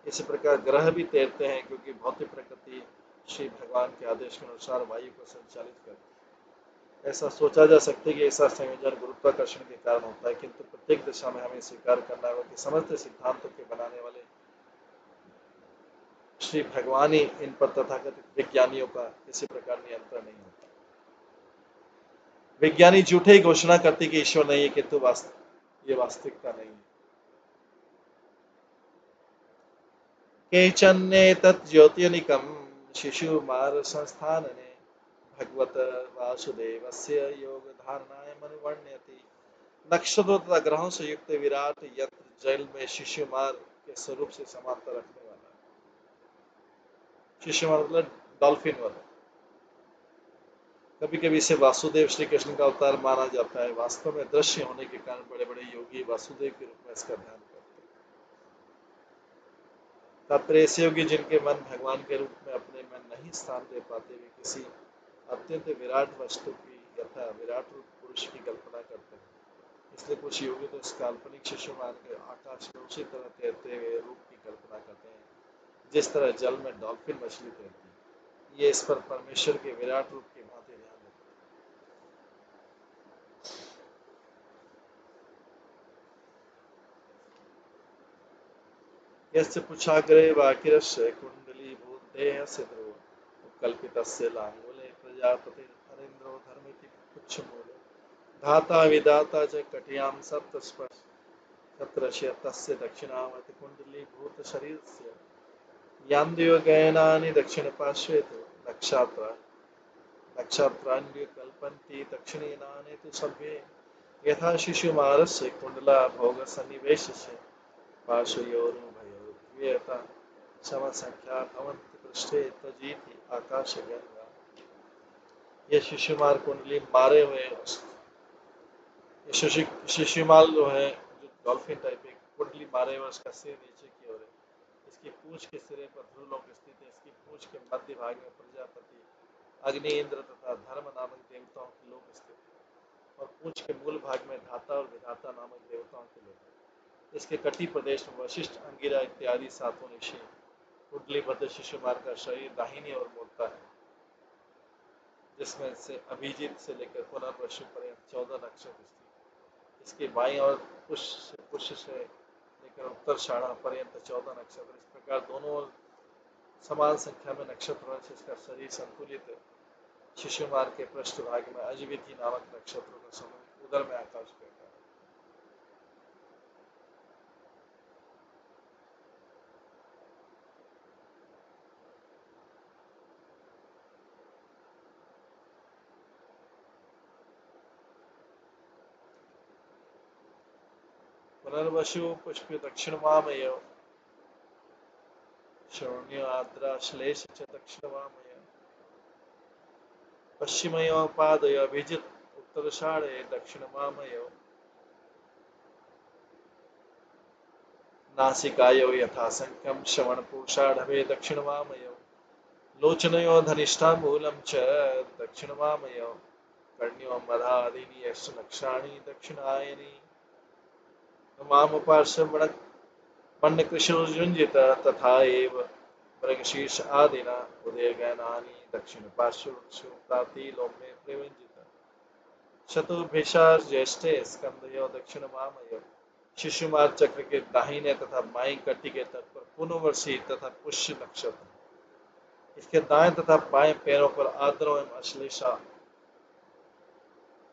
A: इसी प्रकार ग्रह भी तैरते हैं क्योंकि भौतिक प्रकृति श्री भगवान के आदेश के अनुसार वायु को संचालित करती है। ऐसा सोचा जा सकता है कि ऐसा संयोजन गुरुत्वाकर्षण के कारण होता है, किंतु प्रत्येक दिशा में हमें स्वीकार करना होगा कि समस्त सिद्धांतों के बनाने वाले श्री भगवान ही इन पर तथाकथित विज्ञानियों का किसी प्रकार नियंत्रण नहीं होता। विज्ञानी झूठे ही घोषणा करते कि ईश्वर नहीं है, किंतु ये वास्तविकता नहीं है। केचन्नेतत् ज्योतिर्निकं शिशुमार संस्थानने भगवत वासुदेवस्य योग धारणाय मनुवर्ण्यति। नक्षत्रों तथा ग्रहों से युक्त विराट यंत्र जल में शिशुमार के स्वरूप से समानता रखने वाला है। शिशुमार मतलब डॉल्फिन वाला। कभी कभी इसे वासुदेव श्री कृष्ण का अवतार माना जाता है। वास्तव में दृश्य होने के कारण बड़े बड़े योगी वासुदेव के रूप में इसका ध्यान करते हैं। तात्पर्य ऐसे योगी जिनके मन भगवान के रूप में अपने में नहीं स्थान दे पाते, वे किसी अत्यंत विराट वस्तु की यथा विराट रूप पुरुष की कल्पना करते हैं। इसलिए कुछ योगी तो इस काल्पनिक शिशु मान के आकाश में उसी तरह तैरते हुए रूप की कल्पना करते हैं जिस तरह जल में डॉल्फिन मछली तैरती है। ये इस पर परमेश्वर के विराट रूप की भांति ध्यान देते हैं। यस्य पुच्छाग्रे वाकिरस्य कुंडलीभूत देहस्य ध्रुव कल्पितस्य लांगुले प्रजापतिर्हरेन्द्रो धर्मिति पुच्छमूले धाता विधाता च कटियां सप्तस्पर्श तत्रस्य तस्य दक्षिणावर्ति कुंडलीभूत शरीरस्य यान्द्योगयनानि दक्षिणपार्श्वे तु नक्षत्राण्यकल्पन्ति दक्षिणेनानि तु सभ्ये यथा शिशुमारस्य कुंडला भोगसन्निवेशस्य पार्श्वयोरुभयोर्द्वयता समसंख्या भवन्ति पृष्ठे तजीति आकाशगंगा। ये शिशुमार कुंडली मारे हुए शिशुमाल जो है जो डॉल्फिन टाइप एक कुंडली मारे हुए इसका सिर नीचे की ओर है। इसकी पूंछ के सिरे पर ध्रुवलोक स्थित है। इसकी पूंछ के मध्य भाग में प्रजापति, अग्नि, इंद्र तथा धर्म नामक देवताओं के लोक स्थित है और पूंछ के मूल भाग में धाता और विधाता नामक देवताओं के लोक है। इसके कटी प्रदेश में वशिष्ठ, अंगिरा इत्यादि सातों ऋषि। कुंडलीबद्ध शिशुपाल का शरीर दाहिनी ओर मुड़ता है, जिसमें से अभिजीत से लेकर पुनर्वसु पर्यंत 14 नक्षत्र स्थित। इसके बाईं ओर पुष्य से लेकर उत्तराषाढ़ा पर्यंत 14 नक्षत्र। इस प्रकार दोनों ओर समान संख्या में नक्षत्र होने से इसका शरीर संतुलित है। शिशुमार के पृष्ठभाग में अजविधि नामक नक्षत्रों का समूह उदर में आकाश करता है। पुनर्वसु पुष्प दक्षिणवामय, श्रोण्य आद्रा श्लेष च दक्षिणवामय, पश्चिमयो पादय अभिजित उत्तरषाढ़े दक्षिणवामयो, नासिकायो यथासंख्यम श्रवणपूषाढ़वे दक्षिणवामयो, लोचनयो धनिष्ठामूलं च दक्षिणवामयो, कर्ण्यो मधादीनि यश्च नक्षाणि दक्षिणायनी, मन्यकृष्णोर्जुञ्जित तथा एव मृगशीर्ष आदिना उदयगयानानि दक्षिणपार्श्वशुप्तातिलोमे प्रयुञ्जित, शतुर्भिषा ज्येष्ठे स्कंदयो दक्षिणवामयो। शिशुमार चक्र के दाहिने तथा बाईं कटी के तट पर पुनर्वसी तथा पुष्य नक्षत्र। इसके दाएं तथा बाएं पैरों पर आद्रो एवं अश्लेषा।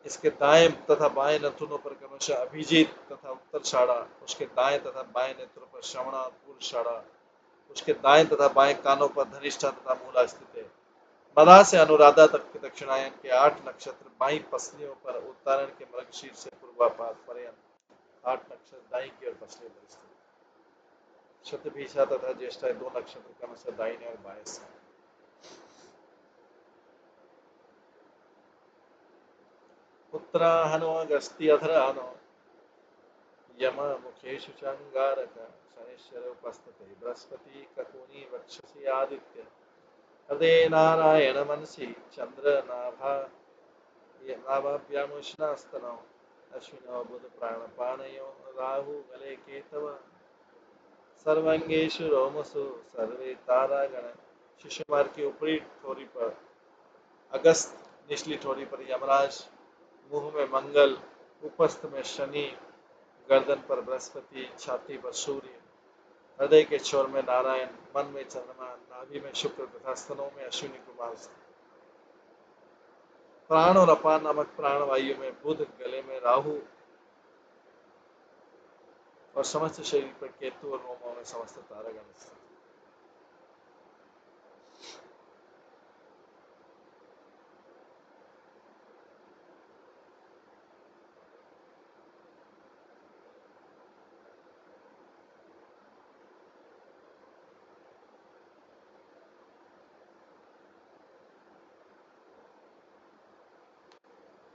A: इसके दाएं तथा बाएं नथुनों पर क्रमशः अभिजीत तथा उत्तरषाढ़ा। उसके दाएं तथा बाएं नेत्रों पर श्रवणा पूर्वषाढ़ा। उसके दाएं तथा बाएं कानों पर धनिष्ठा तथा मूला स्थित है। मदा से अनुराधा तक के दक्षिणायन के 8 नक्षत्र बाईं पसलियों पर, उत्तरायण के मृगशीर्ष से पूर्वापाद पर्यंत 8 नक्षत्र दाईं की ओर पसलियों पर स्थित। शतभिषा तथा ज्येष्ठा 2 नक्षत्र क्रमशः दाहिने और बाएं से। उत्तराहनो अगस्त्यधरानो यम मुखेषु च अंगारक, शनिश्चर उपस्थिते बृहस्पति ककुनी वक्षसि आदित्य, हृदये नारायण मनसि चंद्र नाभाभ्यामुष्णास्तनौ, अश्विनो बुध प्राणपाणयो राहु गले केतव, सर्वांगेषु रोमसु सर्वे तारागण। शिशुमार की ऊपरी ठोरी पर अगस्त, निचली ठोरी पर यमराज, मुंह में मंगल, उपस्थ में शनि, गर्दन पर बृहस्पति, छाती पर सूर्य, हृदय के छोर में नारायण, मन में चंद्रमा, नाभि में शुक्र तथा स्तनों में अश्विनी कुमार। प्राण और अपान नामक प्राणवायु में बुध, गले में राहु और समस्त शरीर पर केतु और रोमों में समस्त तारागण।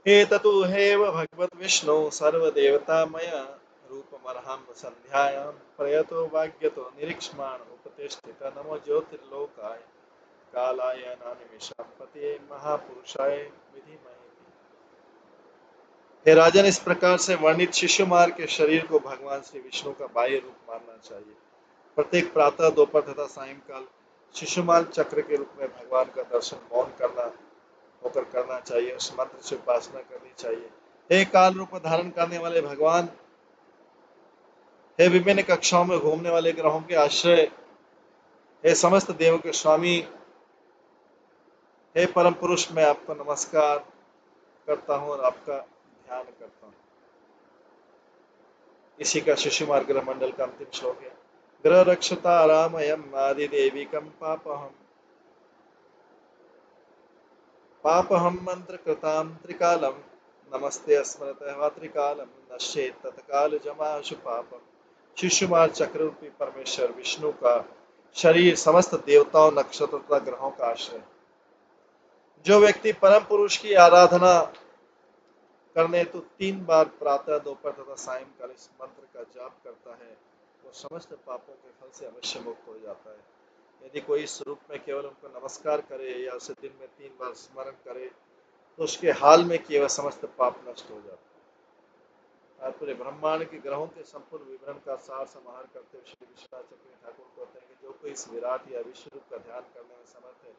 A: एततु हेव भगवद्विष्णु सर्वदेवतामय रूपमर्हं संध्यायां प्रयतो वाग्यतो निरीक्ष्माण उपतिष्ठित, नमो ज्योतिर्लोकाय कालाय अनानिमेषां पतये महापुरुषाय विधिमहे। हे राजन, इस प्रकार से वर्णित शिशुमार के शरीर को भगवान श्री विष्णु का बाह्य रूप मानना चाहिए। प्रत्येक प्रातः, दोपहर तथा सायंकाल शिशुमार चक्र के रूप में भगवान का दर्शन मौन होकर करना चाहिए। उस मंत्र से उपासना करनी चाहिए। हे काल रूप धारण करने वाले भगवान, हे विभिन्न कक्षाओं में घूमने वाले ग्रहों के आश्रय, हे समस्त देवों के स्वामी, हे परम पुरुष, मैं आपको नमस्कार करता हूँ और आपका ध्यान करता हूँ। इसी का शिशुमार ग्रह मंडल का अंतिम श्लोक है। ग्रह रक्षता रामयम आदिदेविकम पापहम मंत्र कृताम त्रिकालम, नमस्ते स्मृतः त्रिकालम नश्येत तत्काल जमाशु पापम। शिशुमार चक्ररूपी परमेश्वर विष्णु का शरीर समस्त देवताओं, नक्षत्रों तथा ग्रहों का आश्रय। जो व्यक्ति परम पुरुष की आराधना करने तो 3 बार प्रातः, दोपहर तथा सायंकाल इस मंत्र का जाप करता है, वो समस्त पापों के फल से अवश्य मुक्त हो जाता है। यदि कोई इस रूप में केवल उनको नमस्कार करे या उसे दिन में 3 बार स्मरण करे तो उसके हाल में किए हुए समस्त पाप नष्ट हो जाते हैं। तात्पर्य, ब्रह्मांड के ग्रहों के संपूर्ण विवरण का सार समाहार करते हुए श्री विश्वनाथ चक्रवर्ती ठाकुर कहते हैं कि जो कोई इस विराट या विश्व रूप का ध्यान करने में समर्थ है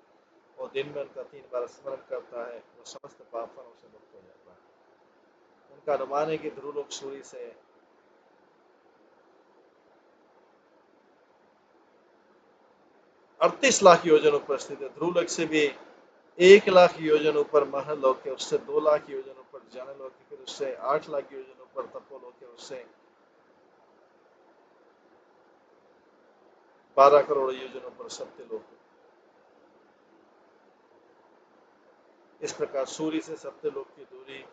A: और दिन में उनका 3 बार स्मरण करता है, वो समस्त पापों से मुक्त हो जाता है। उनका अनुमान है कि ध्रुवलोक सूर्य से 38 लाख योजन ऊपर स्थित है। ध्रुवलोक से भी 1 लाख योजन ऊपर महलोक है, उससे 2 लाख योजन ऊपर जनलोक है, फिर उससे 8 लाख योजन ऊपर तपोलोक है, उससे 12 करोड़ योजन ऊपर सत्यलोक है। इस प्रकार सूर्य से सत्यलोक की दूरी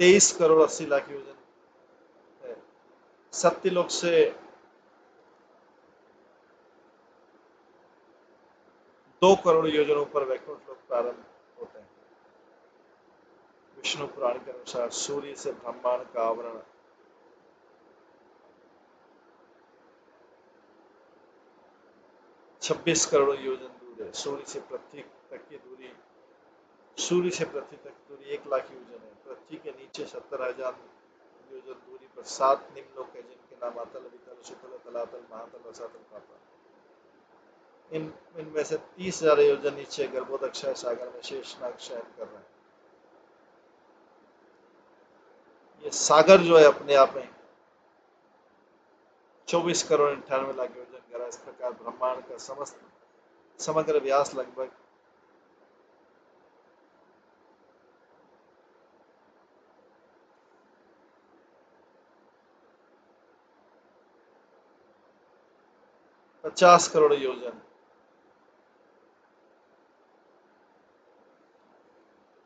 A: 23 करोड़ 80 लाख योजन है। सत्यलोक से 2 करोड़ योजनों पर वैकुंठ लोक प्रारंभ होते हैं। विष्णु पुराण के अनुसार सूर्य से ब्रह्मांड का आवरण 26 करोड़ योजन दूर है। सूर्य से पृथ्वी तक की दूरी 1 लाख योजन है। पृथ्वी के नीचे 70,000 योजन दूरी पर 7 निम्न लोक है, जिनके नाम अतल, वितल, सुतल, तलातल, महातल, रसातल, पाताल। इनमें से 30,000 योजन नीचे गर्भोदक्षय सागर में शेषनाग शयन कर रहे हैं। ये सागर जो है अपने आप में 24 करोड़ 98 लाख योजन गहरा। इस प्रकार ब्रह्मांड का समग्र व्यास लगभग 50 करोड़ योजन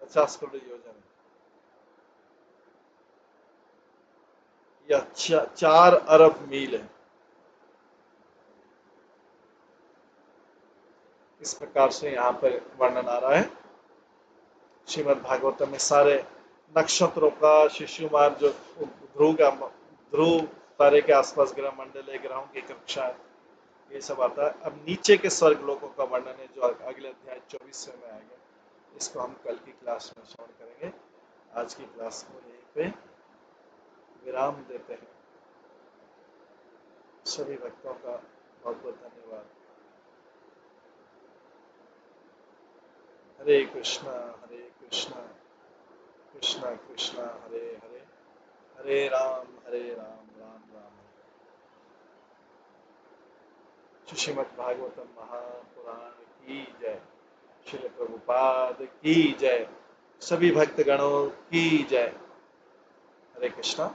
A: 50 करोड़ योजन या 4 अरब मील है। इस प्रकार से यहाँ पर वर्णन आ रहा है श्रीमद् भागवतम में। सारे नक्षत्रों का, शिशुमार जो ध्रुव तारे के आसपास ग्रह मंडल है, ग्रहों की कक्षा, ये सब आता है। अब नीचे के स्वर्ग लोकों का वर्णन है, जो अगले अध्याय 24 में आएगा। इसको हम कल की क्लास में श्रवण करेंगे। आज की क्लास को यहीं पे विराम देते हैं। सभी भक्तों का बहुत बहुत धन्यवाद। हरे कृष्णा कृष्णा कृष्णा हरे हरे, हरे राम राम राम। श्रीमद् भागवतम महापुराण की जय। श्री प्रभुपाद की जय। सभी भक्तगणों की जय। हरे कृष्णा।